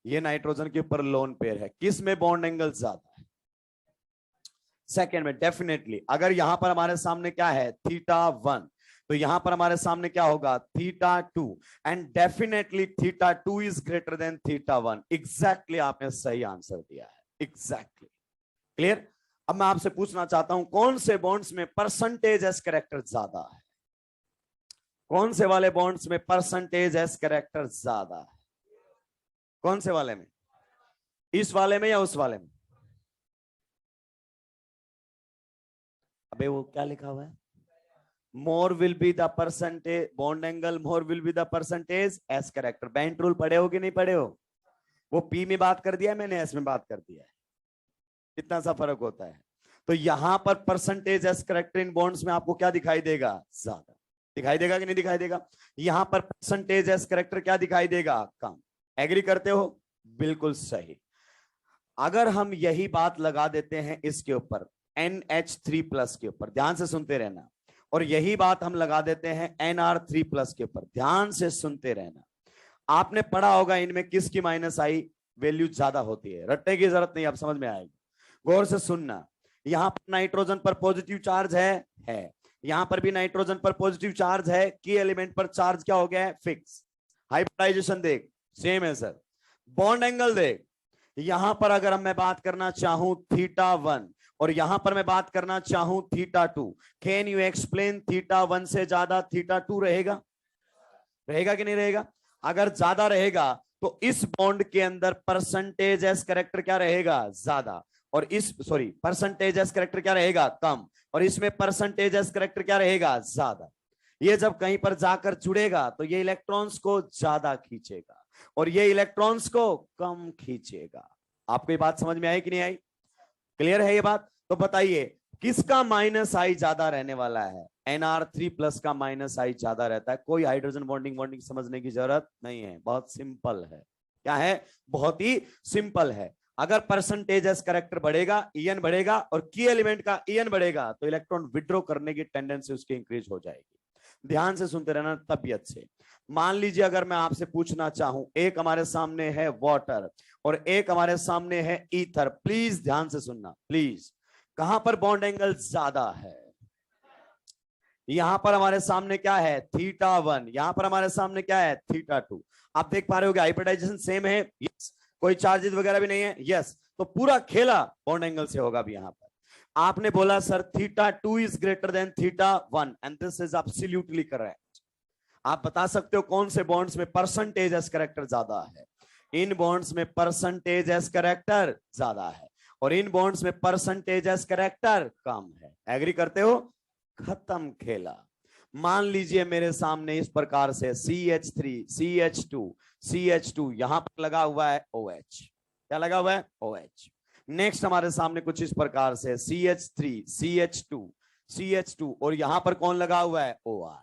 ये नाइट्रोजन के ऊपर लोन पेयर है, किस में बॉन्ड एंगल ज्यादा है? सेकेंड में डेफिनेटली। अगर यहां पर हमारे सामने क्या है? θ1, तो यहां पर हमारे सामने क्या होगा? θ2। And definitely θ2 is greater than θ1। Exactly आपने सही आंसर दिया है, एग्जैक्टली। क्लियर? अब मैं आपसे पूछना चाहता हूं कौन से बॉन्ड्स में परसेंटेज एस कैरेक्टर ज्यादा है? कौन से वाले बॉन्ड्स में परसेंटेज एस कैरेक्टर ज्यादा है? कौन से वाले में? इस वाले में या उस वाले में? अबे वो क्या लिखा हुआ है? मोर will be the percentage bond angle, more will be the percentage S character. Bent rule पढ़े हो कि नहीं पढ़े हो? वो पी में बात कर दिया है, मैंने एस में बात कर दिया है। कितना सा फर्क होता है? तो यहां पर percentage S character in bonds में आपको क्या दिखाई देगा? ज्यादा दिखाई देगा कि नहीं दिखाई देगा? यहां पर परसेंटेज एस कैरेक्टर क्या दिखाई देगा? कम। एग्री करते हो? बिल्कुल सही। अगर हम यही बात लगा देते हैं इसके ऊपर NH3+ के ऊपर, ध्यान से सुनते रहना, और यही बात हम लगा देते हैं NR3+ के ऊपर, ध्यान से सुनते रहना। आपने पढ़ा होगा इनमें किसकी माइनस आई वैल्यू ज्यादा होती है, रटने की जरूरत नहीं, आप समझ में आएगी। गौर से सुनना। यहां पर नाइट्रोजन पर पॉजिटिव चार्ज है, यहां पर भी नाइट्रोजन पर पॉजिटिव चार्ज है। की एलिमेंट पर चार्ज क्या हो गया है? फिक्स। हाइब्रिडाइजेशन देख, सेम है सर। बॉन्ड एंगल देख, यहां पर अगर मैं बात करना चाहूं θ1 और यहां पर मैं बात करना चाहूं θ2, कैन यू एक्सप्लेन θ1 से ज्यादा θ2 रहेगा? रहेगा कि नहीं रहेगा? अगर ज्यादा रहेगा तो इस बॉन्ड के अंदर परसेंटेज एस कैरेक्टर क्या रहेगा? ज्यादा। और इस परसेंटेज एस कैरेक्टर क्या रहेगा? कम। और इसमें परसेंटेज एस कैरेक्टर क्या रहेगा? ज्यादा। ये जब कहीं पर जाकर जुड़ेगा तो ये इलेक्ट्रॉन्स को ज्यादा खींचेगा और ये इलेक्ट्रॉन्स को कम खींचेगा। आपको ये बात समझ में आई कि नहीं आई? क्लियर है ये बात? तो बताइए किसका माइनस आई ज्यादा रहने वाला है? NR3+ का माइनस आई ज्यादा रहता है। कोई हाइड्रोजन बॉन्डिंग समझने की जरूरत नहीं है, बहुत सिंपल है। क्या है? बहुत ही सिंपल है। अगर परसेंटेज एस करेक्टर बढ़ेगा, ईएन बढ़ेगा, और की एलिमेंट का ईएन बढ़ेगा तो इलेक्ट्रॉन विड्रॉ करने की टेंडेंसी उसकी इंक्रीज हो जाएगी। ध्यान से सुनते रहना तबियत से। मान लीजिए अगर मैं आपसे पूछना चाहूं, एक हमारे सामने है वाटर और एक हमारे सामने है ईथर, प्लीज ध्यान से सुनना प्लीज। कहां पर बॉन्ड एंगल ज्यादा है? यहां पर हमारे सामने क्या है? θ1। यहां पर हमारे सामने क्या है? θ2। आप देख पा रहे हो कि हाइब्रिडाइजेशन सेम है? यस। कोई चार्जेस वगैरह भी नहीं है? यस। तो पूरा खेला बॉन्ड एंगल से होगा भी। यहां पर आपने बोला sir θ2 is greater than θ1 and this is absolutely correct. आप बता सकते हो कौन से बॉन्ड्स में परसेंटेज एस कैरेक्टर ज्यादा है? इन बॉन्ड्स में परसेंटेज एस कैरेक्टर ज्यादा है और इन बॉन्ड्स में परसेंटेज एस कैरेक्टर कम है। एग्री करते हो? खत्म खेला। मान लीजिए मेरे सामने इस प्रकार से CH3 CH2 CH2 यहां पर लगा हुआ है OH। क्या लगा हुआ है? OH। नेक्स्ट हमारे सामने कुछ इस प्रकार से CH3 CH2 CH2 और यहां पर कौन लगा हुआ है? OR।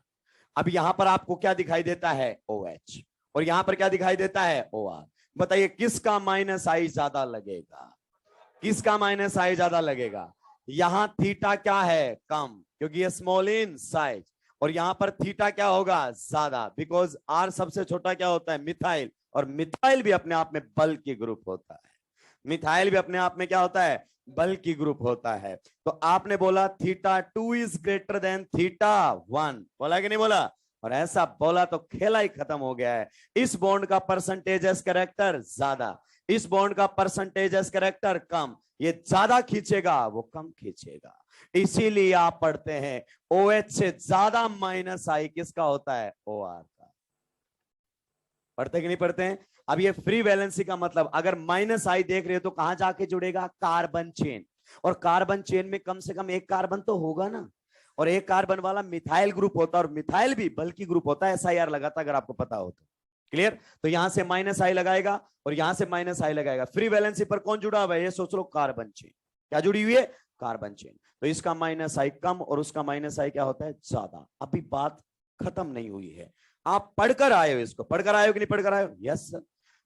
अब यहां पर आपको क्या दिखाई देता है? OH। और यहां पर क्या दिखाई देता है? OR। बताइए किसका माइनस आई ज्यादा लगेगा? किसका माइनस आई ज्यादा लगेगा? यहां थीटा क्या है? कम, क्योंकि ये स्मॉल इन साइज, और यहां पर थीटा क्या होगा? ज्यादा, बिकॉज आर सबसे छोटा क्या होता है? मिथाइल, और मिथाइल भी अपने आप में बल की ग्रुप होता है। मिथाइल भी अपने आप में क्या होता है? बल की ग्रुप होता है। तो आपने बोला θ2 इज ग्रेटर देन θ1, बोला कि नहीं बोला? और ऐसा बोला तो खेला ही खत्म हो गया है। इस बॉन्ड का परसेंटेज एस कैरेक्टर ज्यादा, इस बॉन्ड का परसेंटेज एस कैरेक्टर कम। ये ज्यादा खींचेगा, वो कम खींचेगा। इसीलिए आप पढ़ते हैं OH से ज्यादा माइनस आई किसका होता है? OR का। पढ़ते कि नहीं पढ़ते हैं? अब ये फ्री वैलेंसी का मतलब, अगर माइनस आई देख रहे हो तो कहां जाके जुड़ेगा? Carbon chain. और कार्बन चेन में कम से कम एक कार्बन तो होगा ना, और एक कार्बन वाला मिथाइल ग्रुप होता है, और मिथाइल भी बल की ग्रुप होता है। SIR लगाता अगर आपको पता हो तो। क्लियर? तो यहां से माइनस आई लगाएगा और यहां से माइनस आई लगाएगा। फ्री वैलेंसी पर कौन जुड़ा हुआ है? ये सोच लो, कार्बन चेन। क्या जुड़ी हुई है? Carbon chain. तो इसका माइनस आई कम और उसका माइनस आई क्या होता है? ज्यादा। अभी बात खत्म नहीं हुई है, आप पढ़कर आए हो। इसको पढ़कर आए हो कि नहीं पढ़कर आए हो? Yes sir.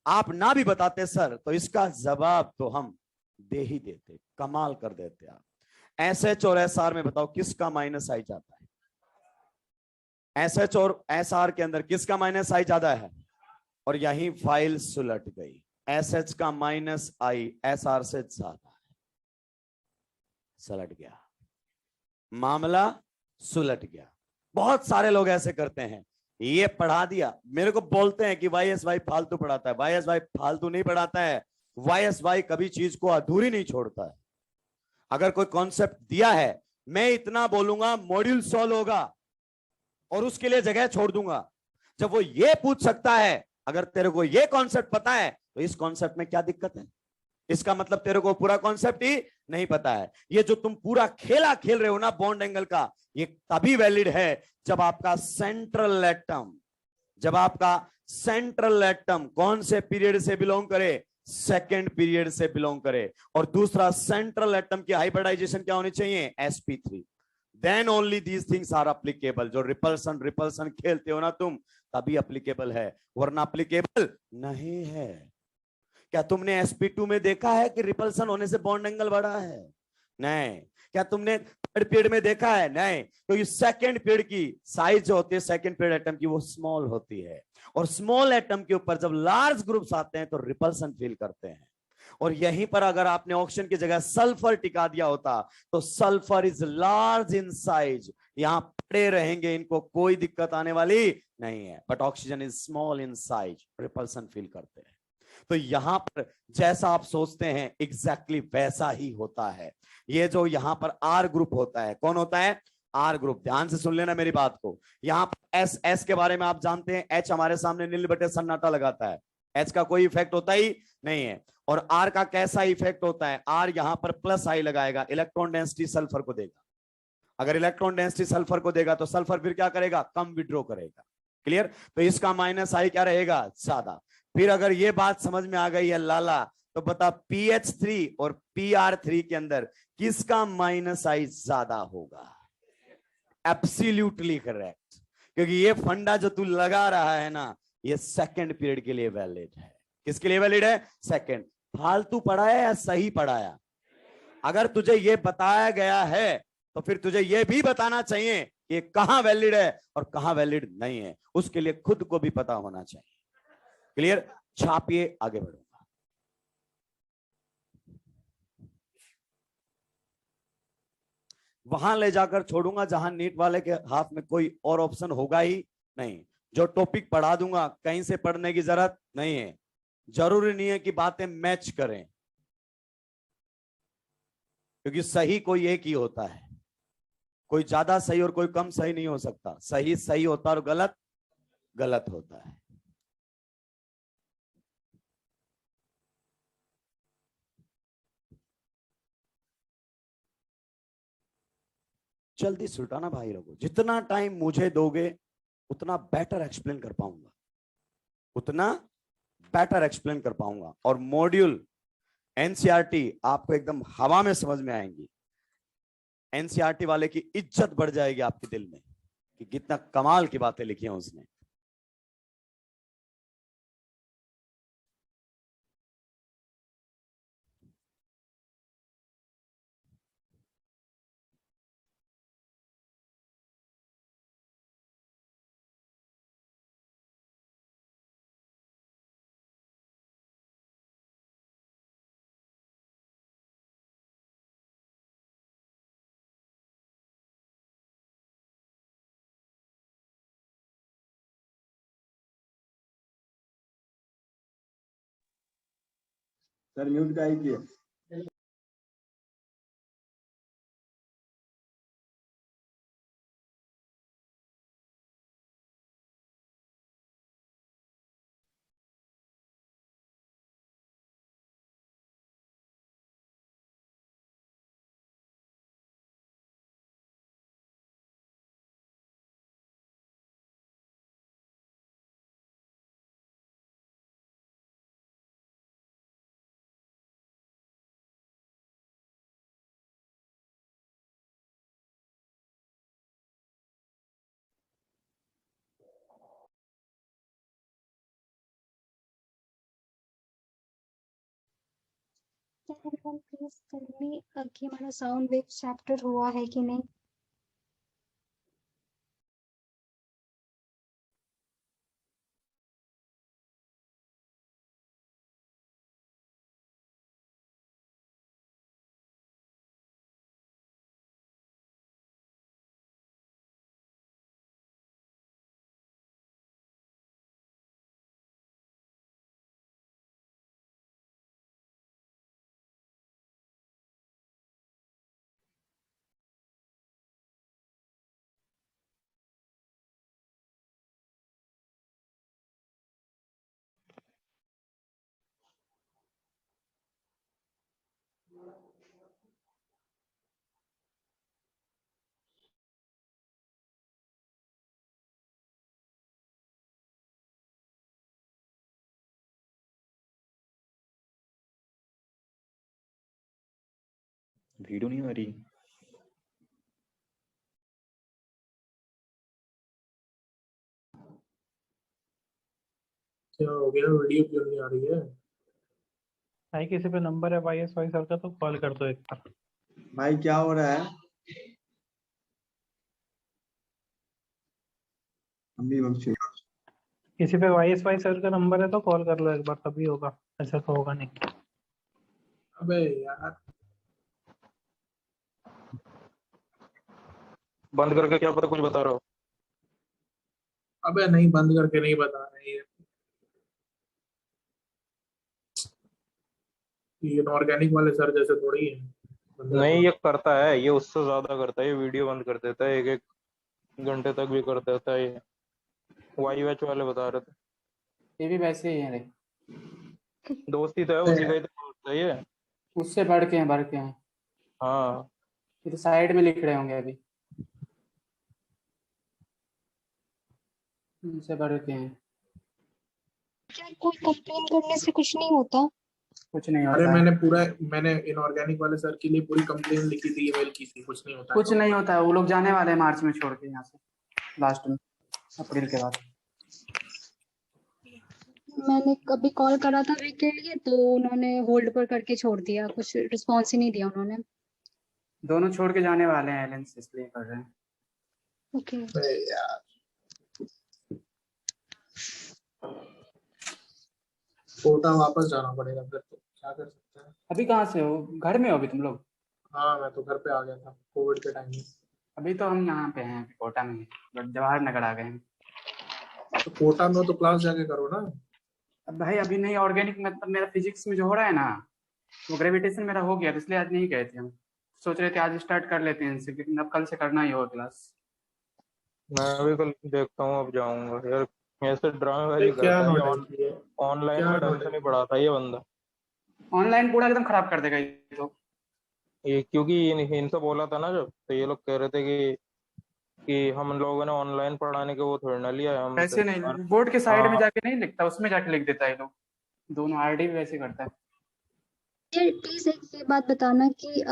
आप ना भी बताते सर तो इसका जवाब तो हम दे ही देते, कमाल कर देते आप। SH और SR में बताओ किसका माइनस आई जाता है? SH और SR के अंदर किसका माइनस आई ज्यादा है? और यही फाइल सुलट गई। SH का माइनस आई SR से ज्यादा है। सुलट गया, मामला सुलट गया। बहुत सारे लोग ऐसे करते हैं, ये पढ़ा दिया, मेरे को बोलते हैं कि YSY फालतू पढ़ाता है। YSY फालतू नहीं पढ़ाता है, YSY कभी चीज को अधूरी नहीं छोड़ता है। अगर कोई कॉन्सेप्ट दिया है, मैं इतना बोलूंगा मॉड्यूल सॉल्व होगा और उसके लिए जगह छोड़ दूंगा। जब वो ये पूछ सकता है, अगर तेरे को ये कॉन्सेप्ट पता है तो इस कॉन्सेप्ट में क्या दिक्कत है? इसका मतलब तेरे को पूरा कॉन्सेप्ट ही नहीं पता है। ये जो तुम पूरा खेला खेल रहे हो ना बॉन्ड एंगल का, ये तभी वैलिड है जब आपका सेंट्रल एटम, जब आपका सेंट्रल एटम कौन से पीरियड से बिलोंग करे? सेकेंड पीरियड से बिलोंग करे। और दूसरा, सेंट्रल एटम की हाइब्रिडाइजेशन क्या होनी चाहिए? sp3। Then only these things are applicable. जो रिपल्सन रिपल्सन खेलते हो ना तुम, तभी अप्लीकेबल है, वरना अप्लीकेबल नहीं है। क्या तुमने sp2 में देखा है कि रिपल्सन होने से बॉन्ड एंगल बढ़ा है? नहीं। क्या तुमने थर्ड पीरियड में देखा है? नहीं। तो इस सेकंड पीरियड की साइज जो होती है सेकंड पीरियड एटम की, वो स्मॉल होती है, और स्मॉल एटम के ऊपर जब लार्ज ग्रुप्स आते हैं तो रिपल्सन फील करते हैं। और यहीं पर अगर आपने ऑक्सीजन की जगह सल्फर टिका दिया होता तो sulphur is large in size, यहां पड़े रहेंगे, इनको कोई दिक्कत आने वाली नहीं है। But oxygen is small in size, repulsion feel करते हैं। तो यहां पर जैसा आप सोचते हैं एग्जैक्टली वैसा ही होता है। ये जो यहां पर आर ग्रुप होता है, कौन होता है? R group. ध्यान से सुन लेना मेरी बात को। यहां पर एस के बारे में आप जानते हैं, एच हमारे सामने नील बटे सन्नाटा लगाता है, एच का कोई इफेक्ट होता ही नहीं है। और आर का कैसा इफेक्ट होता है? आर यहां पर प्लस आई लगाएगा, इलेक्ट्रॉन डेंसिटी सल्फर को देगा। अगर इलेक्ट्रॉन डेंसिटी सल्फर को देगा तो सल्फर फिर क्या करेगा? कम विड्रॉ करेगा। क्लियर? तो इसका माइनस आई क्या रहेगा? ज्यादा। फिर अगर ये बात समझ में आ गई है लाला, तो बता PH3 और PR3 के अंदर किसका माइनस आई ज्यादा होगा? एब्सोल्युटली करेक्ट, क्योंकि ये फंडा जो तू लगा रहा है ना, ये सेकंड पीरियड के लिए वैलिड है। किसके लिए वैलिड है? सेकंड। फालतू पढ़ाया या सही पढ़ाया? अगर तुझे ये बताया गया है तो फिर तुझे ये भी बताना चाहिए कि ये कहां वैलिड है और कहां वैलिड नहीं है, उसके लिए खुद को भी पता होना चाहिए। क्लियर? छापिए, आगे बढ़ूंगा। वहां ले जाकर छोड़ूंगा जहां नीट वाले के हाथ में कोई और ऑप्शन होगा ही नहीं। जो टॉपिक पढ़ा दूंगा कहीं से पढ़ने की जरूरत नहीं है। जरूरी नहीं है कि बातें मैच करें, क्योंकि सही कोई एक ही होता है। कोई ज्यादा सही और कोई कम सही नहीं हो सकता। सही सही होता है और गलत गलत होता है। जल्दी सुल्टाना भाई लोगों, जितना टाइम मुझे दोगे उतना बेटर एक्सप्लेन कर पाऊंगा, उतना बेटर एक्सप्लेन कर पाऊंगा। और मॉड्यूल एनसीईआरटी आपको एकदम हवा में समझ में आएंगी। एनसीईआरटी वाले की इज्जत बढ़ जाएगी आपके दिल में कि कितना कमाल की बातें लिखी हैं उसने।
सर म्यूट का ही किया।
Can anyone please tell me कि हमारा साउंड वेव चैप्टर हुआ है कि नहीं?
वीडियो नहीं आ रही।
क्या हो गया? वीडियो क्यों नहीं आ रही है?
भाई किसी पे नंबर है वाई एस वाई सर का तो कॉल कर दो एक बार।
भाई क्या हो रहा है? हम भी बख्शे।
किसी पे वाई एस वाई सर का नंबर है तो कॉल कर लो एक बार, तभी होगा, ऐसा तो होगा नहीं।
अबे यार,
बंद करके क्या पता कुछ बता रहा हो।
अबे नहीं, बंद करके नहीं बता रहे ये। इनऑर्गेनिक वाले सर जैसे थोड़ी है।
नहीं, ये करता है, ये उससे ज्यादा करता है। ये वीडियो बंद कर देता है, एक एक घंटे तक भी कर देता है ये। वाई वैच वाले बता रहे थे।
ये भी वैसे ही है रे।
दोस्ती तो है उसी का ही तो दोस्त है ये।
उससे बढ़ के हैं।
हाँ,
ये तो साइड में लिख रहे होंगे अभी। उनसे बढ़ के हैं।
क्या कोई कंप्लेन करने से कुछ नहीं होता?
कुछ नहीं
अरे
होता है।
मैंने इनऑर्गेनिक वाले सर के लिए पूरी कंप्लेन लिखी थी, ईमेल की थी। कुछ नहीं होता है।
कुछ नहीं होता है। वो लोग जाने वाले हैं मार्च में छोड़ के यहाँ से, लास्ट में, अप्रैल के बाद।
मैंने कभी कॉल करा था वीक के लिए तो उन्होंने होल्ड पर करके छोड़ दिया, कुछ रिस्पॉन्स ही नहीं दिया उन्होंने।
दोनों छोड़ के जाने वाले हैं एलेंस, इसलिए कर रहे हैं।
ओके।
अरे यार कोटा वापस जाना पड़ेगा फिर, तो क्या कर सकते हैं।
अभी कहाँ से हो? घर में हो अभी तुम लोग?
हाँ मैं तो घर पे आ गया था कोविड के टाइम में।
अभी तो हम यहाँ पे हैं, कोटा में, बट जवाहर नगर आ गए हैं।
तो कोटा में हो तो क्लास जाके करो ना।
अब भाई अभी नहीं, ऑर्गेनिक मतलब मेरा फिजिक्स में जो हो रहा है ना, वो ग्रेविटेशन मेरा हो गया, तो इसलिए आज नहीं गए थे हम। सोच रहे थे आज स्टार्ट कर लेते हैं इनसे, क्योंकि अब कल से करना ही होगा क्लास।
मैं भी कल देखता हूँ, अब जाऊंगा यार। ऐसे ड्रामेबाजी
क्या
करता है
नॉलेज है?
ऑनलाइन
क्या
में ढंग से नहीं पढ़ाता ये बंदा।
ऑनलाइन पूरा एकदम खराब कर देगा ये तो।
ये क्योंकि इनसे बोला था ना जब, तो ये लोग कह रहे थे कि हम लोगों ने ऑनलाइन पढ़ाने के वो थोड़ी ना लिया है हमसे।
ऐसे नहीं, बोर्ड के साइड में
हाँ
जाके नहीं लिखता, उसमें जाके लिख देता है ये लोग। दोनों आरडी भी वैसे करता है।
यार प्लीज एक ये बात बताना कि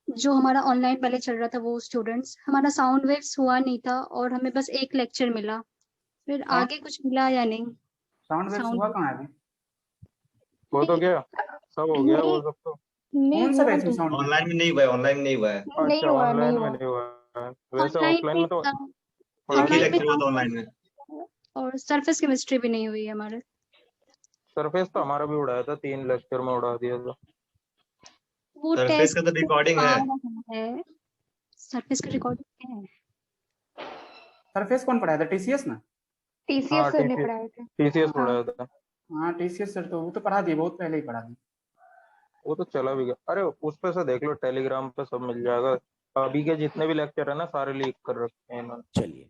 जो हमारा ऑनलाइन पहले चल रहा था वो स्टूडेंट्स, हमारा साउंड वेव्स हुआ नहीं था और हमें बस एक लेक्चर मिला, फिर आगे कुछ मिला या नहीं?
साउंड वेव्स हुआ कहाँ है अभी?
वो तो क्या सब हो गया वो सब तो।
नहीं
कौन सा
हुआ
बैच में
नहीं।
साउंड?
ऑनलाइन में नहीं हुआ है, ऑनलाइन में नहीं हुआ है।
नहीं
अच्छा
हुआ,
ऑनलाइन
नहीं
में
हुआ।
नहीं हुआ है। वैसे
ऑनलाइन
ऑफलाइन में तो
एक ही
ऑनलाइन में
लेक्चर हुआ था ऑनलाइन में।
और सरफेस केमिस्ट्री भी नहीं हुई है हमारे।
सरफेस तो हमारा भी उड़ाया था, 3 लेक्चर में उड़ा दिया था।
वो
सरफेस
टेस्ट
का तो रिकॉर्डिंग है।
है, सरफेस का रिकॉर्डिंग है।
सरफेस कौन पढ़ाया था? टीसीएस ना?
हाँ
टीसीएस सर ने
टीसीएस
पढ़ाए थे।
टीसीएस
हाँ।
उड़ाया था।
हाँ टीसीएस सर तो वो तो पढ़ा दिए, बहुत पहले ही पढ़ा दिए।
वो तो चला भी गया। अरे उस पे से देख लो, टेलीग्राम पे सब मिल जाएगा। अभी के जितने भी लेक्चर है ना सारे लीक कर रखे हैं इन्होंने।
चलिए,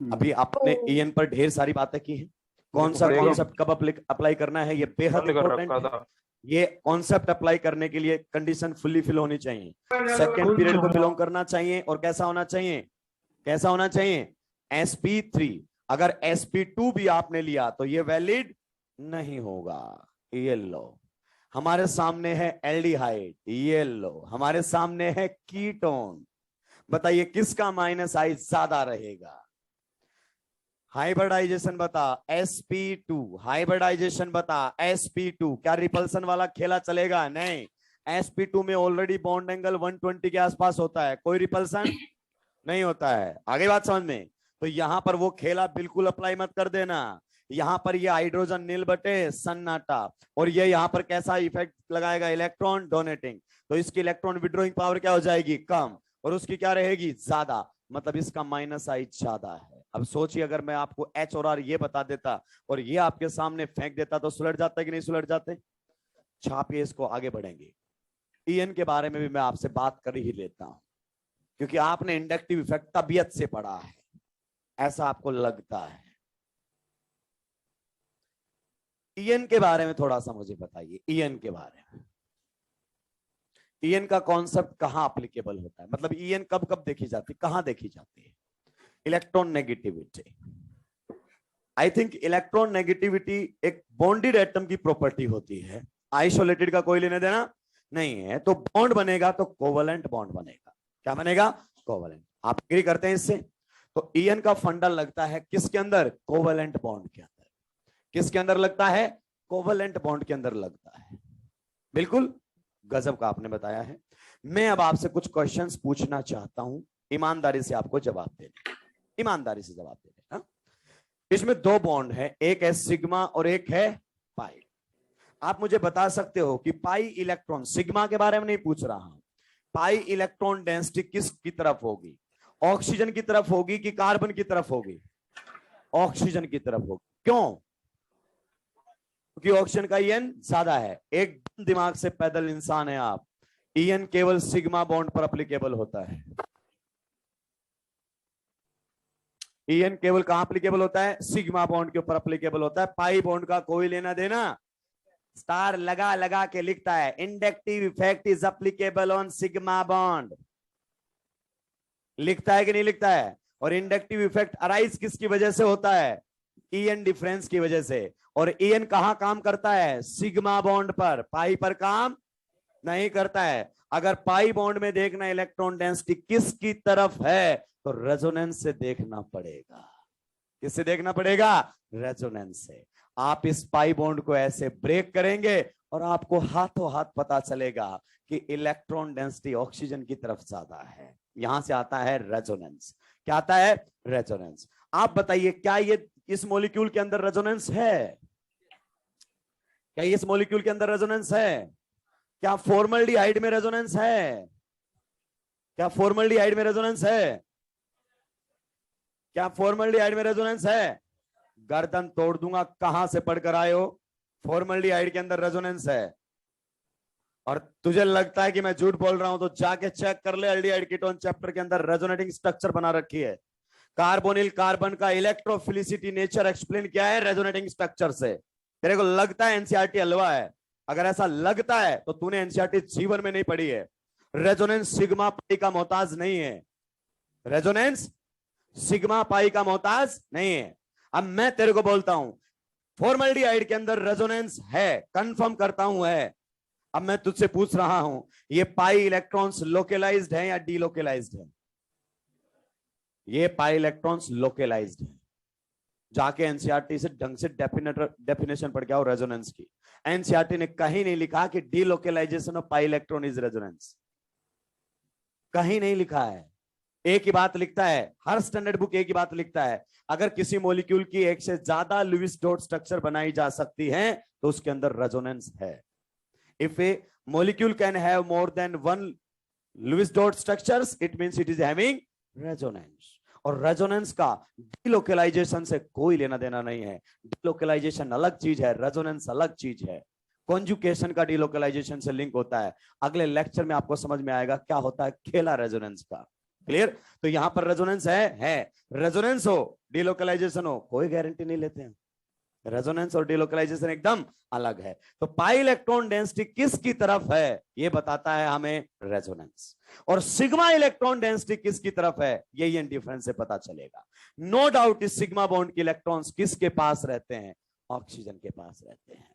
अभी आपने ईएन पर ढेर सारी बातें की हैं। कौन सा
देखो,
कॉन्सेप्ट कब अप्लाई करना है ये बेहद
बंद कर
इंपॉर्टेंट
रखा
है।
था।
ये कॉन्सेप्ट अप्लाई करने के लिए कंडीशन फुल्ली फिल होनी चाहिए, सेकंड पीरियड को बिलोंग करना चाहिए और कैसा होना चाहिए, कैसा होना चाहिए, SP3। अगर SP2 भी आपने लिया तो ये वैलिड नहीं होगा। ये लो हमारे सामने है एल्डिहाइड, ये लो हमारे सामने है कीटोन। बताइए किसका -I ज्यादा रहेगा? हाइब्रिडाइजेशन बता sp2, हाइब्रिडाइजेशन बता sp2। क्या रिपल्सन वाला खेला चलेगा? नहीं। sp2 में ऑलरेडी बॉन्ड एंगल 120 के आसपास होता है, कोई रिपल्सन नहीं होता है। आगे बात समझ में? तो यहां पर वो खेला बिल्कुल अप्लाई मत कर देना। यहां पर ये हाइड्रोजन नील बटे सन्नाटा, और ये यहां पर कैसा इफेक्ट लगाएगा? Electron donating. तो इसकी इलेक्ट्रॉन विड्रॉइंग पावर क्या हो जाएगी? कम, और उसकी क्या रहेगी? ज्यादा। मतलब इसका -I ज्यादा है। अब सोचिए अगर मैं आपको H और R ये बता देता और ये आपके सामने फेंक देता तो सुलट जाता कि नहीं सुलट जाते? छापिए इसको, आगे बढ़ेंगे। ईएन के बारे में भी मैं आपसे बात कर ही लेता हूं, क्योंकि आपने इंडक्टिव इफेक्ट तबीयत से पढ़ा है, ऐसा आपको लगता है। ईएन के बारे में थोड़ा सा मुझे बताइए। ईएन के बारे में, ईएन का कॉन्सेप्ट कहां एप्लीकेबल होता है? मतलब ईएन कब कब देखी जाती है, कहां देखी जाती है? Electron negativity. I think electron negativity एक बॉन्डेड एटम की प्रॉपर्टी होती है, आइसोलेटेड का कोई लेने देना नहीं है। तो बॉन्ड बनेगा तो कोवलेंट बॉन्ड बनेगा। क्या बनेगा? कोवलेंट। आप एग्री करते हैं इससे? तो ईएन का फंडा लगता है किसके अंदर? कोवलेंट बॉन्ड के अंदर। किसके अंदर लगता है? कोवलेंट बॉन्ड के अंदर लगता है। बिल्कुल गजब का आपने बताया है। मैं अब आपसे कुछ क्वेश्चंस पूछना चाहता हूं, ईमानदारी से आपको जवाब देना, ईमानदारी से जवाब देना। इसमें 2 बॉन्ड है, एक है सिग्मा और एक है पाई। आप मुझे बता सकते हो कि पाई इलेक्ट्रॉन, सिग्मा के बारे में नहीं पूछ रहा हूं, पाई इलेक्ट्रॉन डेंसिटी किसकी तरफ होगी? ऑक्सीजन की तरफ होगी कि कार्बन की तरफ होगी? ऑक्सीजन की तरफ होगी। क्यों? क्योंकि ऑक्सीजन का ईएन ज्यादा है। एकदम दिमाग से पैदल इंसान है आप। ईएन केवल सिग्मा बॉन्ड पर एप्लीकेबल होता है। ईएन केवल कहां एप्लीकेबल होता है? सिग्मा बॉन्ड के ऊपर एप्लीकेबल होता है। पाई बॉन्ड का कोई लेना देना। स्टार लगा लगा के लिखता है, inductive effect is applicable on sigma bond. लिखता है कि नहीं लिखता है? और इंडक्टिव इफेक्ट अराइज किसकी वजह से होता है? ईएन डिफरेंस की वजह से। और ईएन कहां काम करता है? सिग्मा बॉन्ड पर, पाई पर काम नहीं करता है। अगर पाई बॉन्ड में देखना इलेक्ट्रॉन डेंसिटी किसकी तरफ है तो रेजोनेंस से देखना पड़ेगा। किससे देखना पड़ेगा? रेजोनेंस से। आप इस पाई बॉन्ड को ऐसे ब्रेक करेंगे और आपको हाथों हाथ पता चलेगा कि इलेक्ट्रॉन डेंसिटी ऑक्सीजन की तरफ ज्यादा है। यहां से आता है रेजोनेंस। क्या आता है? रेजोनेंस। आप बताइए क्या ये इस मॉलिक्यूल के अंदर रेजोनेंस है? क्या इस मॉलिक्यूल के अंदर रेजोनेंस है? क्या फॉर्मल्डिहाइड में रेजोनेंस है? क्या फॉर्मल्डिहाइड में रेजोनेंस है? क्या फॉर्मल्डिहाइड में रेजोनेंस है? गर्दन तोड़ दूंगा, कहां से पढ़कर आए हो? फॉर्मल्डिहाइड के अंदर रेजोनेंस है। और तुझे लगता है कि मैं झूठ बोल रहा हूं तो जाके चेक कर ले, एल्डिहाइड कीटोन चैप्टर के अंदर रेजोनेटिंग स्ट्रक्चर बना रखी है। कार्बोनिल कार्बन का इलेक्ट्रोफिलिसिटी नेचर एक्सप्लेन किया है रेजोनेटिंग स्ट्रक्चर से। तेरे को लगता है एनसीईआरटी हलवा है? अगर ऐसा लगता है तो तूने एनसीईआरटी जीवन में नहीं पढ़ी है। रेजोनेंस सिग्मा पाई का मोहताज नहीं है। रेजोनेंस सिग्मा पाई का मोहताज नहीं है। अब मैं तेरे को बोलता हूं फॉर्मल्डिहाइड के अंदर रेजोनेंस है, कंफर्म करता हूं है। अब मैं तुझसे पूछ रहा हूं ये पाई इलेक्ट्रॉन्स लोकलाइज्ड है या डीलोकलाइज्ड है? ये पाई इलेक्ट्रॉन्स लोकलाइज्ड है। जाके एनसीईआरटी से ढंग से डेफिनेशन पढ़ के आओ रेजोनेंस की। एनसीईआरटी ने कहीं नहीं लिखा कि delocalization of pi electron is resonance, कहीं नहीं लिखा है। एक ही बात लिखता है, हर स्टैंडर्ड बुक एक ही बात लिखता है, अगर किसी मॉलिक्यूल की एक से ज्यादा लुईस डॉट स्ट्रक्चर बनाई जा सकती है तो उसके अंदर रेजोनेंस है। If a molecule can have more than one Lewis dot structures, it means it is having resonance. और रेजोनेंस का डिलोकलाइजेशन से कोई लेना देना नहीं है। डिलोकलाइजेशन अलग चीज है, रेजोनेंस अलग चीज है। कॉन्जुगेशन का डिलोकलाइजेशन से लिंक होता है। अगले लेक्चर में आपको समझ में आएगा क्या होता है खेला रेजोनेंस का। क्लियर? तो यहां पर रेजोनेंस है। रेजोनेंस हो डिलोकलाइजेशन हो कोई गारंटी नहीं लेते हैं। रेजोनेंस और डिलोकलाइजेशन एकदम अलग है। तो पाई इलेक्ट्रॉन डेंसिटी किसकी तरफ है ये बताता है हमें रेजोनेंस, और सिग्मा इलेक्ट्रॉन डेंसिटी किसकी तरफ है यही डिफरेंस से पता चलेगा। नो डाउट इस सिग्मा बॉन्ड के इलेक्ट्रॉन्स किसके पास रहते हैं? ऑक्सीजन के पास रहते हैं।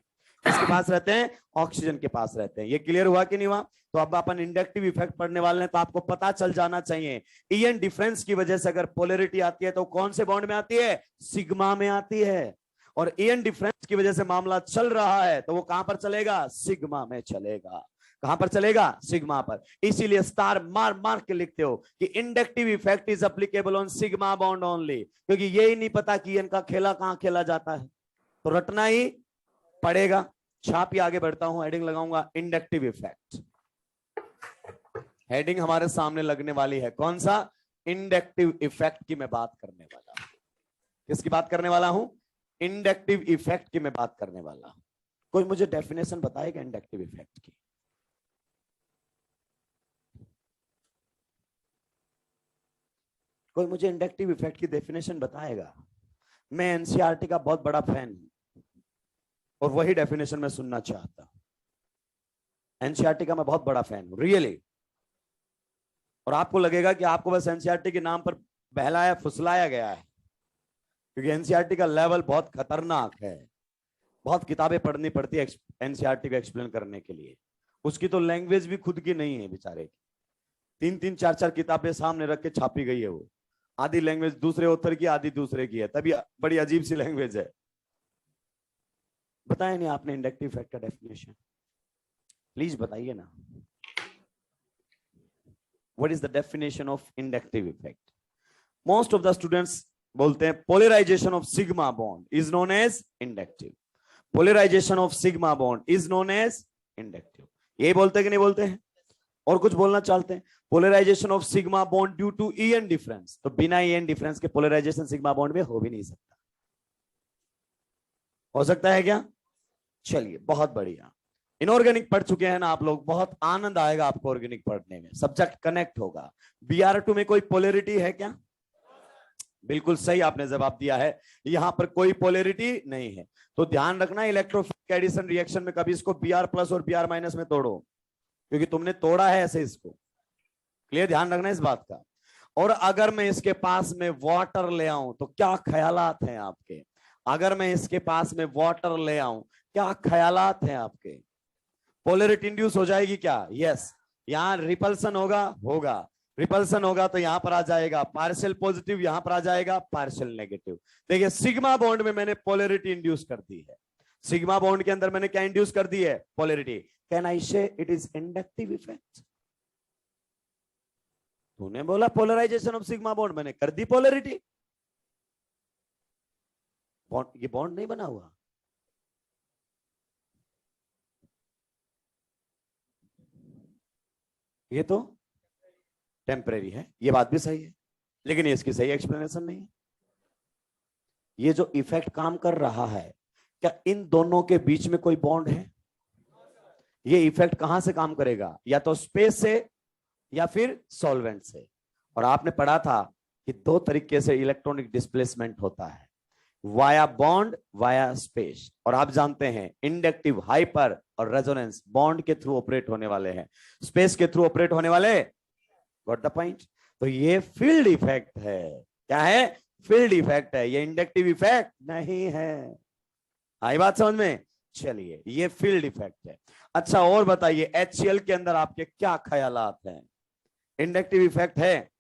किसके पास रहते हैं? ऑक्सीजन के पास रहते हैं। ये क्लियर हुआ कि नहीं हुआ? तो अब अपन इंडक्टिव इफेक्ट पढ़ने वाले हैं, तो आपको पता चल जाना चाहिए ईएन डिफरेंस की वजह से अगर पोलैरिटी आती है तो कौन से बॉन्ड में आती है? सिग्मा में आती है। और ईएन डिफरेंस की वजह से मामला चल रहा है तो वो कहां पर चलेगा? सिग्मा में चलेगा। कहां पर चलेगा? सिग्मा पर। इसीलिए स्टार मार मार के लिखते हो कि inductive effect is applicable on sigma bond only, क्योंकि यही नहीं पता कि ईएन का खेला कहां खेला जाता है, तो रटना ही पड़ेगा। छापी आगे बढ़ता हूं, हेडिंग लगाऊंगा इंडक्टिव इफेक्ट। हेडिंग हमारे सामने लगने वाली है, कौन सा? इंडक्टिव इफेक्ट की मैं बात करने वाला हूं। किसकी बात करने वाला हूं? इंडक्टिव इफेक्ट की मैं बात करने वाला हूं। कोई मुझे डेफिनेशन बताएगा इंडक्टिव इफेक्ट की? कोई मुझे इंडक्टिव इफेक्ट की डेफिनेशन बताएगा? मैं एनसीईआरटी का बहुत बड़ा फैन हूं और वही डेफिनेशन मैं सुनना चाहता हूं। एनसीईआरटी का मैं बहुत बड़ा फैन हूं रियली। और आपको लगेगा कि आपको बस एनसीईआरटी के नाम पर बहलाया फुसलाया गया है, क्योंकि एनसीईआरटी का लेवल बहुत खतरनाक है। बहुत किताबें पढ़नी पड़ती है एनसीईआरटी को एक्सप्लेन करने के लिए। उसकी तो लैंग्वेज भी खुद की नहीं है बेचारे की। 3-3, 4-4 किताबें सामने रख के छापी गई है। वो आधी लैंग्वेज दूसरे ऑथर की, आधी दूसरे की है, तभी बड़ी अजीब सी लैंग्वेज है। बताया नहीं आपने इंडक्टिव इफेक्ट का डेफिनेशन? प्लीज बताइए ना। What is the definition of inductive effect? Most of the students बोलते हैं polarization of sigma bond is known as inductive. Polarization of sigma bond is known as inductive. ये बोलते हैं कि नहीं बोलते हैं? और कुछ बोलना चाहते हैं? Polarization of sigma bond due to EN difference. तो बिना ईएन डिफरेंस के पोलराइजेशन सिग्मा बॉन्ड में हो भी नहीं सकता। हो सकता है क्या? चलिए बहुत बढ़िया। इनऑर्गेनिक पढ़ चुके हैं ना आप लोग, बहुत आनंद आएगा आपको ऑर्गेनिक पढ़ने में। सब्जेक्ट कनेक्ट होगा। Br2 में कोई पोलैरिटी है क्या? बिल्कुल सही आपने जवाब दिया है, यहां पर कोई पोलैरिटी नहीं है। तो ध्यान रखना इलेक्ट्रोफिलिक एडिशन रिएक्शन में कभी इसको Br+ और Br- में तोड़ो, क्योंकि तुमने तोड़ा है ऐसे इसको। क्लियर? ध्यान रखना इस बात का। और अगर मैं इसके पास में वाटर ले आऊं तो क्या ख्यालात हैं आपके? अगर मैं इसके पास में वाटर ले आऊं क्या ख्यालात हैं आपके? पोलैरिटी इंड्यूस हो जाएगी क्या? यस। यहां रिपल्सन होगा? रिपल्सन होगा तो यहां पर आ जाएगा पार्शियल पॉजिटिव, यहां पर आ जाएगा पार्शियल नेगेटिव। देखिए सिग्मा बॉन्ड में मैंने पोलैरिटी इंड्यूस कर दी है, सिग्मा बॉन्ड के अंदर मैंने क्या इंड्यूस कर दी है? पोलैरिटी। कैन आई से इट इज इंडक्टिव इफेक्ट? तूने बोला पोलराइजेशन ऑफ सिग्मा बॉन्ड, मैंने कर दी पोलैरिटी। बॉन्ड, ये बॉन्ड नहीं बना हुआ, ये तो टेम्परेरी है, ये बात भी सही है, लेकिन ये इसकी सही एक्सप्लेनेशन नहीं है। ये जो इफेक्ट काम कर रहा है, क्या इन दोनों के बीच में कोई बॉन्ड है? ये इफेक्ट कहां से काम करेगा? या तो स्पेस से या फिर सॉल्वेंट से। और आपने पढ़ा था कि दो तरीके से इलेक्ट्रॉनिक डिस्प्लेसमेंट होता है, वाया बॉन्ड, वाया स्पेस। और आप जानते हैं इंडक्टिव, हाइपर और रेजोनेंस बॉन्ड के थ्रू ऑपरेट होने वाले हैं, स्पेस के थ्रू ऑपरेट होने वाले। Got the point? तो ये फील्ड इफेक्ट है। क्या है? फील्ड इफेक्ट है, ये इंडक्टिव इफेक्ट नहीं है। आई बात समझ में? चलिए, ये फील्ड इफेक्ट है। अच्छा और बताइए, HCl के अंदर आपके क्या ख्यालात हैं? इंडक्टिव इफेक्ट है?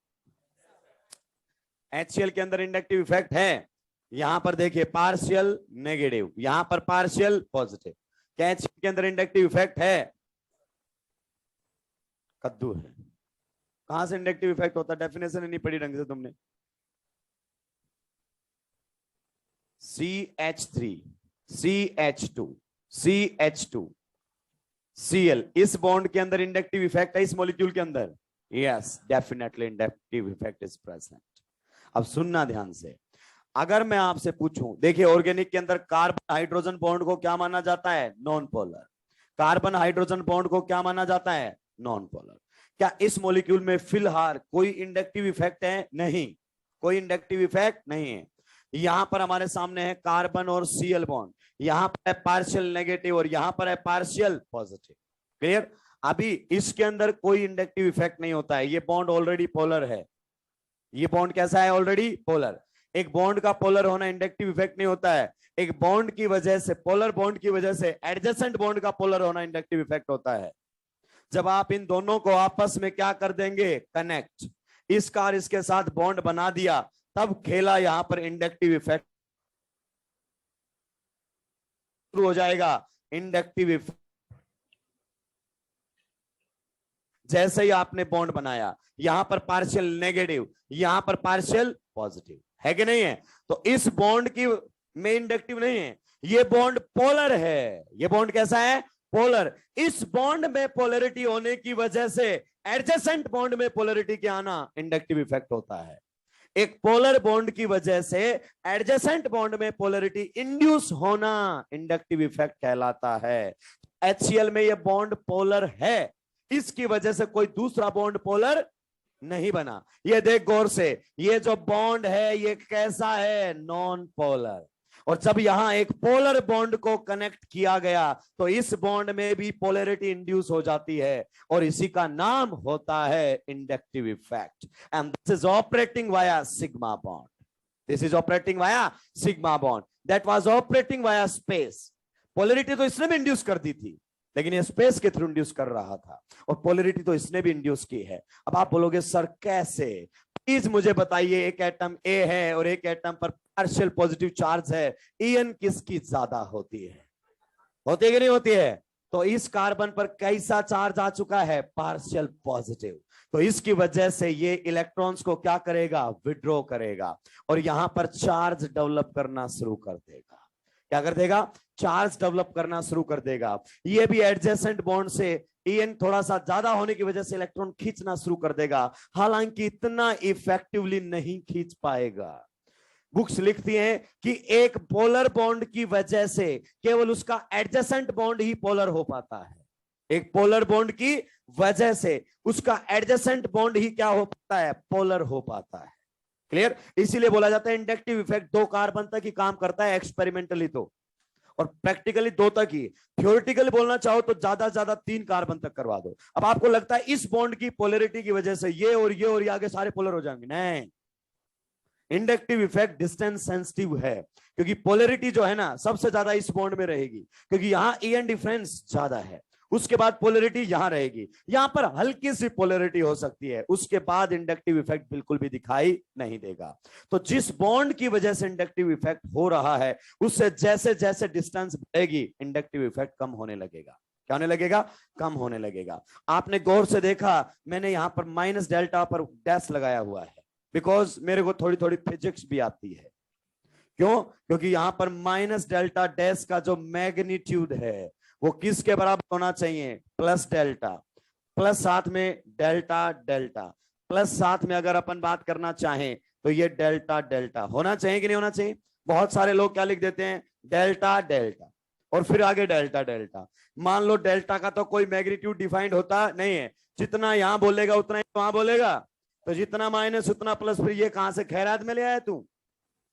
HCl के अंदर इंडक्टिव इफेक्ट है। यहां पर देखिए पार्शियल नेगेटिव, यहां पर पार्शियल पॉजिटिव। क्या HCl के अंदर इंडक्टिव इफेक्ट है? कद्दू है। कहां से इंडक्टिव इफेक्ट होता है? डेफिनेशन नहीं पढ़ी ढंग से तुमने। CH3, CH2, CH2, Cl, इस बॉन्ड के अंदर इंडक्टिव इफेक्ट है इस मॉलिक्यूल के अंदर? Yes, definitely inductive effect is present. अब सुनना ध्यान से, अगर मैं आपसे पूछूं, देखिए ऑर्गेनिक के अंदर कार्बन हाइड्रोजन बॉन्ड को क्या माना जाता है? Non polar. Carbon hydrogen bond को क्या माना जाता है? Non polar. क्या इस मॉलिक्यूल में फिलहाल कोई इंडक्टिव इफेक्ट है? नहीं, कोई इंडक्टिव इफेक्ट नहीं है। यहां पर हमारे सामने है कार्बन और Cl बॉन्ड, यहां पर है पार्शियल नेगेटिव और यहां पर है पार्शियल पॉजिटिव। क्लियर? अभी इसके अंदर कोई इंडक्टिव इफेक्ट नहीं होता है, ये बॉन्ड ऑलरेडी पोलर है। ये बॉन्ड कैसा है? Already polar. एक बॉन्ड का पोलर होना इंडक्टिव इफेक्ट नहीं होता है, एक बॉन्ड की वजह से, पोलर बॉन्ड की वजह से एडजेसेंट बॉन्ड का पोलर होना इंडक्टिव इफेक्ट होता है। जब आप इन दोनों को आपस में क्या कर देंगे? कनेक्ट, इसका और इसके साथ बॉन्ड बना दिया, तब खेला यहां पर इंडक्टिव इफेक्ट शुरू हो जाएगा। इंडक्टिव इफेक्ट जैसे ही आपने बॉन्ड बनाया, यहां पर पार्शियल नेगेटिव, यहां पर पार्शियल पॉजिटिव, है कि नहीं है? तो इस बॉन्ड की में इंडक्टिव नहीं है, ये बॉन्ड पोलर है। ये बॉन्ड कैसा है? पोलर। इस बॉन्ड में पोलैरिटी होने की वजह से एडजेसेंट बॉन्ड में पोलैरिटी के आना इंडक्टिव इफेक्ट होता है। एक पोलर बॉन्ड की वजह से एडजेसेंट बॉन्ड में पोलैरिटी इंड्यूस होना इंडक्टिव इफेक्ट कहलाता है। HCl में ये बॉन्ड पोलर है, इसकी वजह से कोई दूसरा बॉन्ड पोलर नहीं बना। ये देख गौर से, ये जो बॉन्ड है ये कैसा है? Non polar. और जब यहां एक पोलर बॉन्ड को कनेक्ट किया गया तो इस बॉन्ड में भी पोलैरिटी इंड्यूस हो जाती है और इसी का नाम होता है inductive effect. And this is operating via sigma bond. This is operating via sigma bond that was operating via space. Polarity तो इसने भी इंड्यूस कर दी थी, लेकिन ये स्पेस के थ्रू इंड्यूस कर रहा था, और पोलैरिटी तो इसने भी इंड्यूस की है। अब आप बोलोगे सर कैसे? प्लीज मुझे बताइए, एक एटम ए है और एक एटम पर पार्शियल पॉजिटिव चार्ज है, En किसकी ज्यादा होती है? होती है कि नहीं होती है? तो इस कार्बन पर कैसा चार्ज आ चुका है? Partial positive. तो इसकी वजह से ये इलेक्ट्रॉन्स को क्या करेगा? विड्रॉ करेगा और यहां पर चार्ज डेवलप करना शुरू कर देगा। क्या कर देगा? चार्ज डेवलप करना शुरू कर देगा। ये भी एडजेसेंट बॉन्ड से En थोड़ा सा ज्यादा होने की वजह से इलेक्ट्रॉन खींचना शुरू कर देगा, हालांकि इतना इफेक्टिवली नहीं खींच पाएगा। बुक्स लिखती हैं कि एक पोलर बॉन्ड की वजह से केवल उसका एडजेसेंट बॉन्ड ही पोलर हो पाता है। एक पोलर बॉन्ड की वजह से उसका एडजेसेंट बॉन्ड ही क्या हो पाता है? पोलर हो पाता है। क्लियर? इसीलिए बोला जाता है इंडक्टिव इफेक्ट 2 कार्बन तक ही काम करता है एक्सपेरिमेंटली तो, और प्रैक्टिकली 2 तक ही। थ्योरेटिकली बोलना चाहो तो ज्यादा से ज्यादा 3 कार्बन तक करवा दो। अब आपको लगता है इस बॉन्ड की पोलैरिटी की वजह से ये और ये आगे सारे पोलर हो जाएंगे? नहीं, इंडक्टिव इफेक्ट डिस्टेंस सेंसिटिव है, क्योंकि पोलैरिटी जो है ना सबसे ज्यादा इस बॉन्ड में रहेगी, क्योंकि यहां En डिफरेंस ज्यादा है उसके बाद पोलैरिटी यहां रहेगी, यहां पर हल्की सी पोलैरिटी हो सकती है, उसके बाद इंडक्टिव इफेक्ट बिल्कुल भी दिखाई नहीं देगा। तो जिस बॉन्ड की वजह से इंडक्टिव इफेक्ट हो रहा है उससे जैसे जैसे डिस्टेंस बढ़ेगी इंडक्टिव इफेक्ट कम होने लगेगा। क्या होने लगेगा? कम होने लगेगा। आपने गौर से देखा मैंने यहां पर माइनस डेल्टा पर डैश लगाया हुआ है, बिकॉज मेरे को थोड़ी थोड़ी फिजिक्स भी आती है। क्यों? क्योंकि यहां पर माइनस डेल्टा डैश का जो मैग्नीट्यूड है वो किसके बराबर होना चाहिए? प्लस डेल्टा, प्लस साथ में डेल्टा डेल्टा, प्लस साथ में अगर अपन बात करना चाहें तो ये डेल्टा डेल्टा होना चाहिए कि नहीं होना चाहिए? बहुत सारे लोग क्या लिख देते हैं? डेल्टा डेल्टा और फिर आगे डेल्टा डेल्टा। मान लो डेल्टा का तो कोई मैग्नीट्यूड डिफाइंड होता नहीं है, जितना यहां बोलेगा उतना ही वहां बोलेगा, तो जितना माइनस उतना प्लस। फिर ये कहां से खैरात में ले आया तू?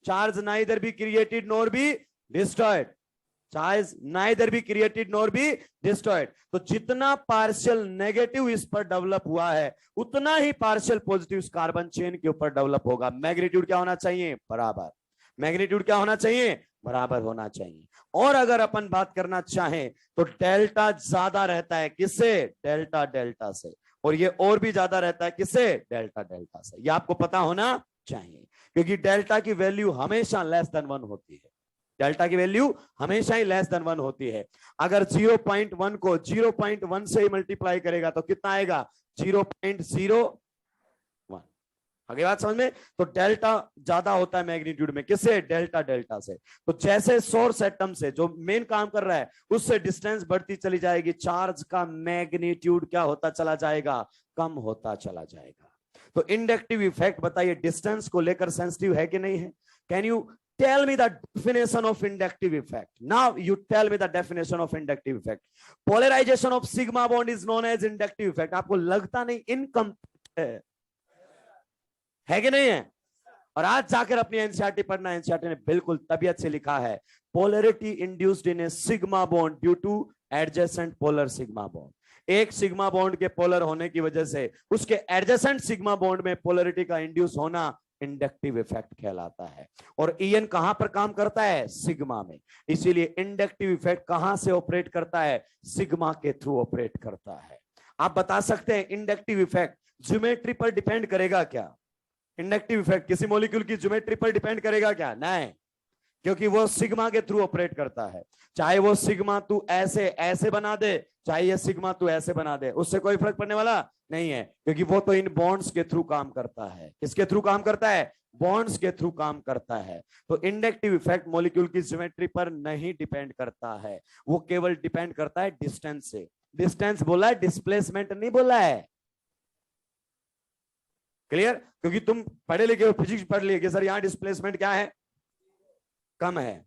Charge neither be created nor be destroyed, charge neither be created nor be destroyed. तो जितना पार्शियल नेगेटिव इस पर डेवलप हुआ है उतना ही पार्शियल पॉजिटिव इस कार्बन चेन के ऊपर डेवलप होगा। मैग्नीट्यूड क्या होना चाहिए? बराबर। मैग्नीट्यूड क्या होना चाहिए? बराबर होना चाहिए। और अगर अपन बात करना चाहें तो डेल्टा ज्यादा रहता है किससे? डेल्टा डेल्टा से। और ये और भी ज्यादा रहता है किससे? डेल्टा डेल्टा से। ये आपको पता होना चाहिए, क्योंकि डेल्टा की वैल्यू हमेशा लेस देन 1 होती है। डेल्टा की वैल्यू हमेशा ही लेस देन 1 होती है। अगर 0.1 को 0.1 से ही मल्टीप्लाई करेगा तो कितना आएगा? 0.01। आगे बात समझ में? तो डेल्टा ज्यादा होता है मैग्नीट्यूड में किससे? डेल्टा डेल्टा से। तो जैसे सोर्स एटम से जो मेन काम कर रहा है उससे डिस्टेंस बढ़ती चली जाएगी, चार्ज का मैग्नीट्यूड क्या होता चला जाएगा? कम होता चला जाएगा। तो इंडक्टिव इफेक्ट बताइए डिस्टेंस को लेकर सेंसिटिव है कि नहीं है? Can you tell me the definition of inductive effect? Now you tell me the definition of inductive effect. Polarization of sigma bond is known as inductive effect. आपको लगता नहीं इनकम्प्लीट है कि नहीं है? और आज जाकर अपनी एनसीईआरटी पढ़ना, एनसीईआरटी ने बिल्कुल तबीयत से लिखा है polarity induced in A sigma bond due two adjacent polar sigma bond. एक सिग्मा बॉन्ड के पोलर होने की वजह से उसके एडजेसेंट सिग्मा बॉन्ड में पोलैरिटी का इंड्यूस होना इंडक्टिव इफेक्ट कहलाता है। और ईएन कहां पर काम करता है? सिग्मा में। इसीलिए इंडक्टिव इफेक्ट कहां से ऑपरेट करता है? सिग्मा के थ्रू ऑपरेट करता है। आप बता सकते हैं इंडक्टिव इफेक्ट ज्योमेट्री पर डिपेंड करेगा क्या? इंडक्टिव इफेक्ट किसी मॉलिक्यूल की ज्योमेट्री पर डिपेंड करेगा क्या? नहीं, क्योंकि वो सिग्मा के थ्रू ऑपरेट करता है। चाहे वो सिग्मा तू ऐसे ऐसे बना दे, चाहे ये सिग्मा तू ऐसे बना दे, उससे कोई फर्क पड़ने वाला नहीं है, क्योंकि वो तो इन बॉन्ड्स के थ्रू काम करता है। किसके थ्रू काम करता है? बॉन्ड्स के थ्रू काम करता है। तो इंडक्टिव इफेक्ट मॉलिक्यूल की ज्योमेट्री पर नहीं डिपेंड करता है, वो केवल डिपेंड करता है डिस्टेंस से। डिस्टेंस बोला है, डिस्प्लेसमेंट नहीं बोला है। क्लियर? क्योंकि तुम पढ़े लिखे हो, फिजिक्स पढ़ लिए कि सर यहां डिस्प्लेसमेंट क्या है? कम है।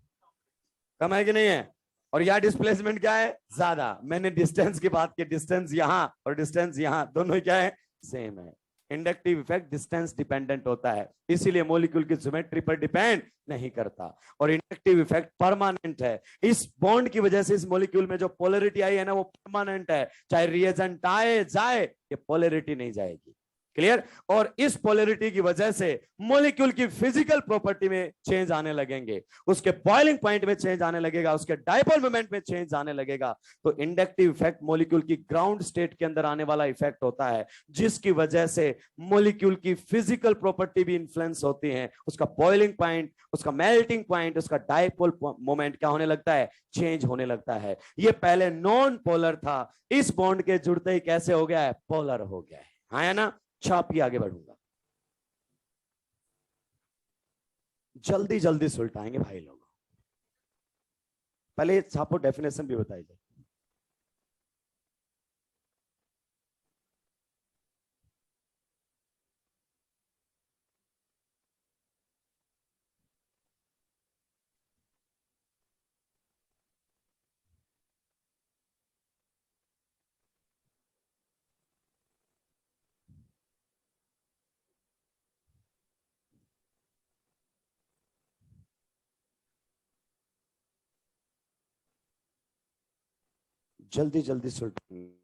कम है कि नहीं है? और यहाँ डिस्प्लेसमेंट क्या है? ज्यादा। मैंने डिस्टेंस की बात की, डिस्टेंस यहां और डिस्टेंस यहां दोनों क्या है? सेम है। इंडक्टिव इफेक्ट डिस्टेंस डिपेंडेंट होता है, इसीलिए मॉलिक्यूल की ज्योमेट्री पर डिपेंड नहीं करता। और इंडक्टिव इफेक्ट परमानेंट है। इस बॉन्ड की वजह से इस मॉलिक्यूल में जो पोलैरिटी आई है ना वो परमानेंट है, चाहे रिएजेंट आए जाए ये पोलैरिटी नहीं जाएगी। क्लियर? और इस पोलैरिटी की वजह से मॉलिक्यूल की फिजिकल प्रॉपर्टी में चेंज आने लगेंगे, उसके बॉइलिंग पॉइंट में चेंज आने लगेगा, उसके डायपोल मोमेंट में चेंज आने लगेगा। तो इंडक्टिव इफेक्ट मॉलिक्यूल की ग्राउंड स्टेट के अंदर आने वाला इफेक्ट होता है, जिसकी वजह से मॉलिक्यूल की फिजिकल प्रॉपर्टी भी इन्फ्लुएंस होती है, उसका बॉइलिंग पॉइंट, उसका मेल्टिंग पॉइंट, उसका डायपोल मोमेंट क्या होने लगता है? चेंज होने लगता है। ये पहले नॉन पोलर था, इस बॉन्ड के जुड़ते ही कैसे हो गया है? पोलर हो गया है। हाँ या ना? छापी आगे बढ़ूंगा, जल्दी जल्दी सुलटाएंगे भाई लोग। पहले छापो, डेफिनेशन भी बताई जाए। जल्दी जल्दी सुलटाएंगे।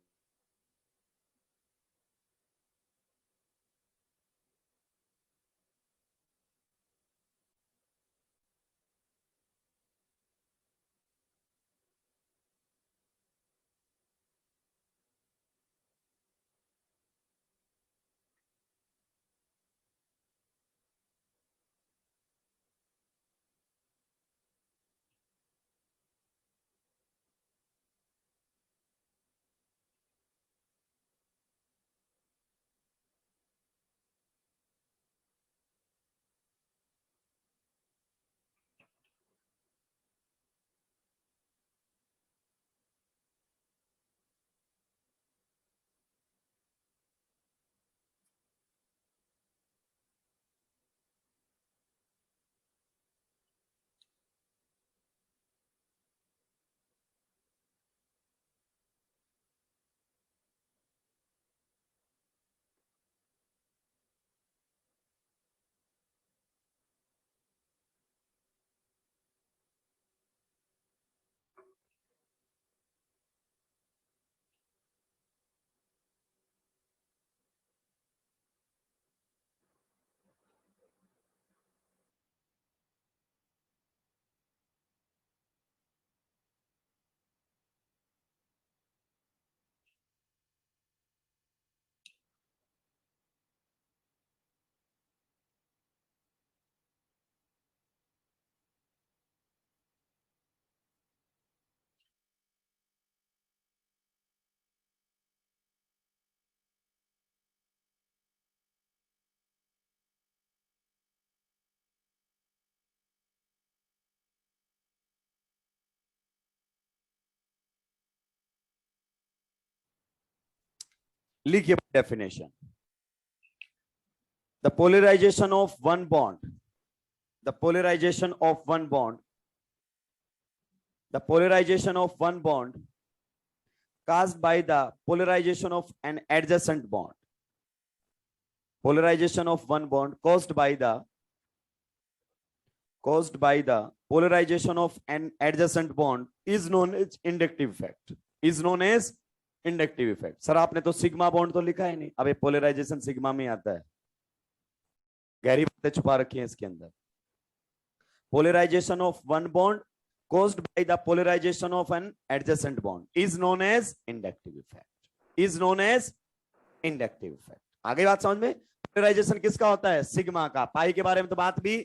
लिखिए definition. The polarization of one bond, the polarization of one bond, the polarization of one bond caused by the polarization of an adjacent bond. Polarization of one bond caused by the polarization of an adjacent bond is known as inductive effect. Is known as inductive effect. Sir आपने तो sigma bond तो लिखा ही नहीं, अब ये polarisation sigma में आता है, गहरी बातें छुपा रखी हैं इसके अंदर। Polarization of one bond caused by the polarization of an adjacent bond is known as inductive effect. Is known as inductive effect. आगे बात समझ में? पोलराइजेशन किसका होता है? सिग्मा का। पाई के बारे में तो बात भी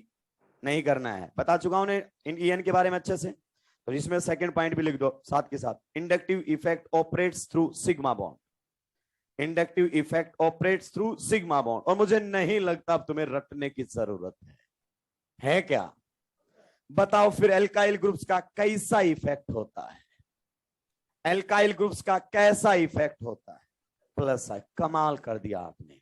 नहीं करना है, बता चुका हूं इन ईएन के बारे में अच्छे से, तो इसमें सेकंड पॉइंट भी लिख दो साथ के साथ। Inductive effect operates through sigma bond. Inductive effect operates through sigma bond. और मुझे नहीं लगता अब तुम्हें रटने की जरूरत है क्या? बताओ फिर एल्काइल ग्रुप्स का कैसा इफेक्ट होता है? एल्काइल ग्रुप्स का कैसा इफेक्ट होता है? प्लस आई। कमाल कर दिया आपने,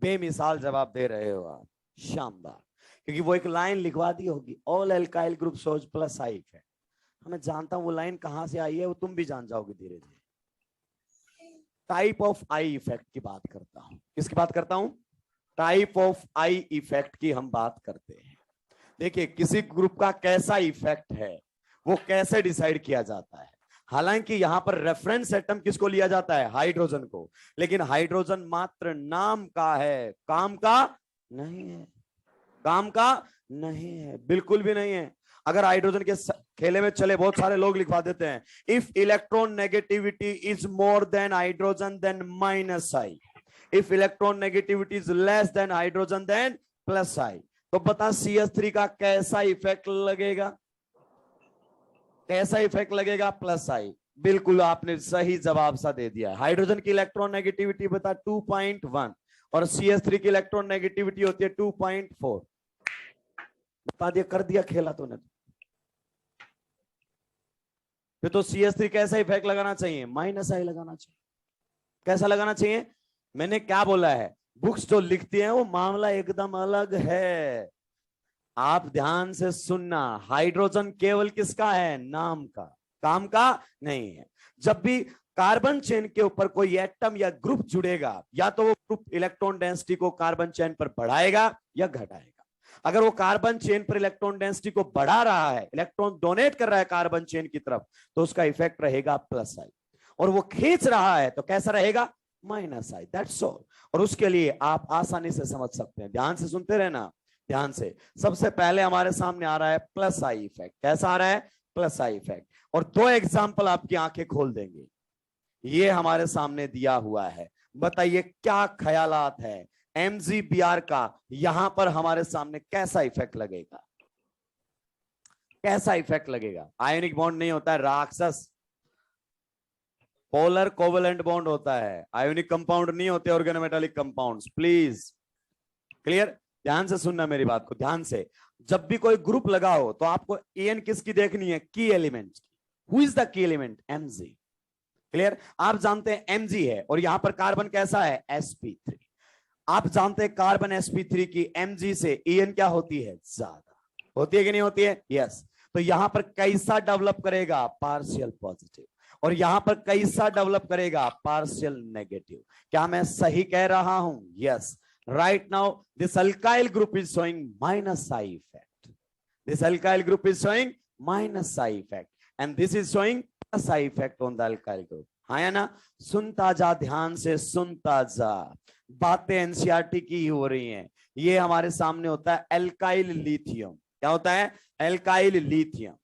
बेमिसाल जवाब दे रहे हो आप, शानदार। क्योंकि वो एक लाइन लिखवा दी होगी, all alkyl group shows plus I effect. मैं जानता हूं वो लाइन कहां से आई है, वो तुम भी जान जाओगे धीरे धीरे। टाइप ऑफ आई इफेक्ट की बात करता हूं। किसकी बात करता हूं? टाइप ऑफ आई इफेक्ट की हम बात करते हैं। देखिए किसी ग्रुप का कैसा इफेक्ट है वो कैसे डिसाइड किया जाता है। हालांकि यहां पर रेफरेंस एटम किसको लिया जाता है? हाइड्रोजन को। लेकिन हाइड्रोजन मात्र नाम का है, काम का नहीं है। काम का नहीं है, बिल्कुल भी नहीं है। अगर हाइड्रोजन के खेले में चले, बहुत सारे लोग लिखवा देते हैं if electronegativity is more than hydrogen then minus I, if electronegativity is less than hydrogen then plus I. तो बता CH3 का कैसा इफेक्ट लगेगा? कैसा इफेक्ट लगेगा? प्लस आई। बिल्कुल आपने सही जवाब सा दे दिया। हाइड्रोजन की इलेक्ट्रॉन नेगेटिविटी बता 2.1 और CH3 की इलेक्ट्रॉन नेगेटिविटी होती है 2.4। बता दिया, कर दिया खेला तूने। फिर तो CH3 कैसा इफेक्ट लगाना चाहिए? माइनस आई लगाना चाहिए। कैसा लगाना चाहिए? मैंने क्या बोला है, बुक्स जो लिखती हैं वो मामला एकदम अलग है। आप ध्यान से सुनना, हाइड्रोजन केवल किसका है? नाम का, काम का नहीं है। जब भी कार्बन चेन के ऊपर कोई एटम या ग्रुप जुड़ेगा, या तो वो ग्रुप इलेक्ट्रॉन डेंसिटी को कार्बन चेन पर बढ़ाएगा या घटाएगा। अगर वो कार्बन चेन पर इलेक्ट्रॉन डेंसिटी को बढ़ा रहा है, इलेक्ट्रॉन डोनेट कर रहा है कार्बन चेन की तरफ, तो उसका इफेक्ट रहेगा प्लस आई। और वो खींच रहा है तो कैसा रहेगा? Minus I. That's all. और उसके लिए आप आसानी से समझ सकते हैं, ध्यान से सुनते रहना, ध्यान से। सबसे पहले हमारे सामने आ रहा है प्लस आई इफेक्ट। कैसा आ रहा है? Plus I effect. और दो एग्जाम्पल आपकी आंखें खोल देंगे। ये हमारे सामने दिया हुआ है, बताइए क्या ख्यालात है MgBr का यहां पर हमारे सामने कैसा इफेक्ट लगेगा? कैसा इफेक्ट लगेगा? आयनिक बॉन्ड नहीं होता है राक्षस, पोलर कोवेलेंट बॉन्ड होता है। आयोनिक कंपाउंड नहीं होते ऑर्गेनोमेटालिक कंपाउंड्स। प्लीज क्लियर, ध्यान से सुनना मेरी बात को ध्यान से। जब भी कोई ग्रुप लगा हो तो आपको EN किसकी देखनी है? की element. Who is the key element? Mg। Clear, आप जानते हैं Mg है और यहां पर कार्बन कैसा है? sp3। आप जानते हैं कार्बन sp3 की Mg से EN क्या होती है? ज्यादा होती है कि नहीं होती है? यस। तो यहां पर कैसा डेवलप करेगा? Partial positive. और यहां पर कैसा डेवलप करेगा? Partial negative. क्या मैं सही कह रहा हूं? Yes. Right now this alkyl group is showing minus I effect. This alkyl group is showing minus I effect and this is showing plus I effect on the alkyl group. हाँ या ना? सुनता जा, ध्यान से सुनता जा। बातें एनसीईआरटी की हो रही हैं। ये हमारे सामने होता है एल्काइल लिथियम। क्या होता है? Alkyl lithium.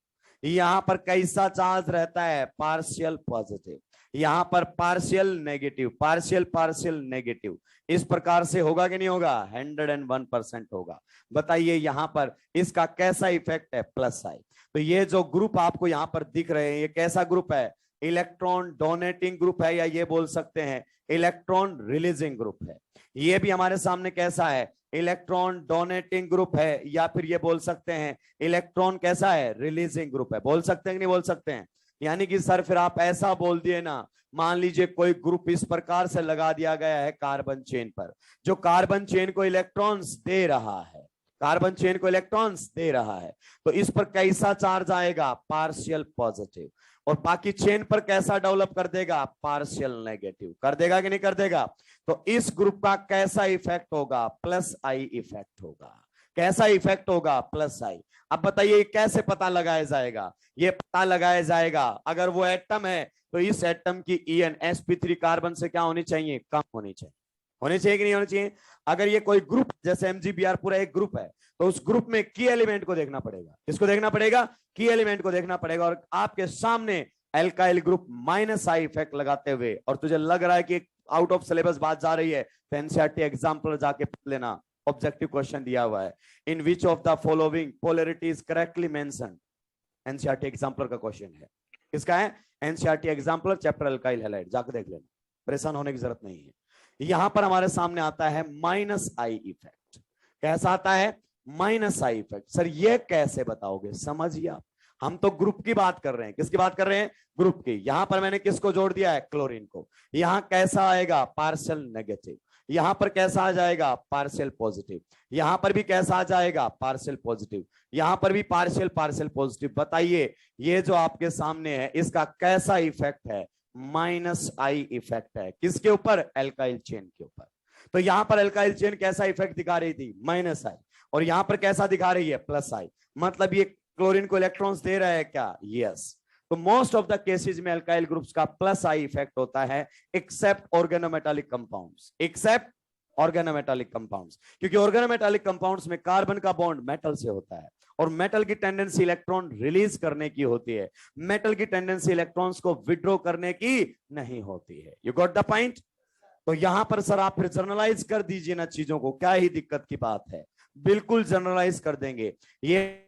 यहां पर कैसा चार्ज रहता है? Partial positive. यहां पर partial negative, partial partial negative. इस प्रकार से होगा कि नहीं होगा? 101% होगा। बताइए यहां पर इसका कैसा इफेक्ट है? Plus I. तो ये जो ग्रुप आपको यहां पर दिख रहे हैं, ये कैसा ग्रुप है? इलेक्ट्रॉन डोनेटिंग ग्रुप है, या ये बोल सकते हैं इलेक्ट्रॉन रिलीजिंग ग्रुप है। ये भी हमारे सामने कैसा है? इलेक्ट्रॉन डोनेटिंग ग्रुप है, या फिर ये बोल सकते हैं इलेक्ट्रॉन कैसा है? रिलीजिंग ग्रुप है। बोल सकते हैं कि नहीं बोल सकते हैं? यानी कि सर फिर आप ऐसा बोल दिए ना, मान लीजिए कोई ग्रुप इस प्रकार से लगा दिया गया है कार्बन चेन पर, जो कार्बन चेन को इलेक्ट्रॉन्स दे रहा है, कार्बन चेन को इलेक्ट्रॉन्स दे रहा है, तो इस पर कैसा चार्ज आएगा, पार्शियल पॉजिटिव, और बाकी चेन पर कैसा डेवलप कर देगा, पार्शियल नेगेटिव कर देगा कि नहीं कर देगा। तो इस ग्रुप का कैसा इफेक्ट होगा, प्लस आई इफेक्ट होगा। कैसा इफेक्ट होगा, प्लस आई। अब बताइए कैसे पता लगाया जाएगा, ये पता लगाया जाएगा अगर वो एटम है तो इस एटम की EN sp3 कार्बन से क्या होनी चाहिए, कम होनी चाहिए। होनी चाहिए कि नहीं होनी चाहिए। अगर ये कोई ग्रुप जैसे MgBr पूरा एक ग्रुप है तो उस ग्रुप में की एलिमेंट को देखना पड़ेगा। किसको देखना पड़ेगा, की एलिमेंट को देखना पड़ेगा। और आपके सामने alkyl group minus I effect लगाते हुए, और तुझे लग रहा है कि आउट ऑफ सिलेबस बात जा रही है तो एनसीईआरटी एग्जाम्पल जाके पढ़ लेना, ऑब्जेक्टिव क्वेश्चन दिया हुआ है, in which of the following polarity is correctly mentioned. NCERT example का क्वेश्चन है, किसका है, NCERT example chapter alkyl halide, जाकर देख लेना, परेशान होने की जरूरत नहीं है। यहां पर हमारे सामने आता है माइनस आई इफेक्ट। कैसा आता है, माइनस आई इफेक्ट। सर ये कैसे बताओगे, समझिए आप, हम तो ग्रुप की बात कर रहे हैं। किसकी बात कर रहे हैं, ग्रुप की। यहां पर मैंने किसको जोड़ दिया है, क्लोरीन को। यहां कैसा आएगा, पार्शियल नेगेटिव। यहां पर कैसा आ जाएगा, पार्शियल पॉजिटिव। यहां पर भी कैसा आ जाएगा, पार्शियल पॉजिटिव। यहां पर भी पार्शियल पार्शियल पॉजिटिव। बताइए ये जो आपके सामने है इसका कैसा इफेक्ट है, माइनस आई इफेक्ट है। किसके ऊपर, एल्काइल चेन के ऊपर। तो यहां पर एल्काइल चेन कैसा इफेक्ट दिखा रही थी, माइनस आई, और यहां पर कैसा दिखा रही है, प्लस आई। मतलब ये क्लोरीन को इलेक्ट्रॉन्स दे रहा है क्या, यस। तो मोस्ट ऑफ द केसेस में अल्काइल ग्रुप्स का प्लस आई इफेक्ट होता है, except organometallic compounds, except organometallic compounds. क्योंकि ऑर्गेनोमेटालिक कंपाउंड्स में कार्बन का बॉन्ड मेटल से होता है, और मेटल की टेंडेंसी इलेक्ट्रॉन रिलीज करने की होती है, मेटल की टेंडेंसी इलेक्ट्रॉन्स को विड्रॉ करने की नहीं होती है। You got the point. तो यहां पर सर आप फिर जर्नलाइज कर दीजिए ना चीजों को, क्या ही दिक्कत की बात है, बिल्कुल जर्नलाइज कर देंगे। ये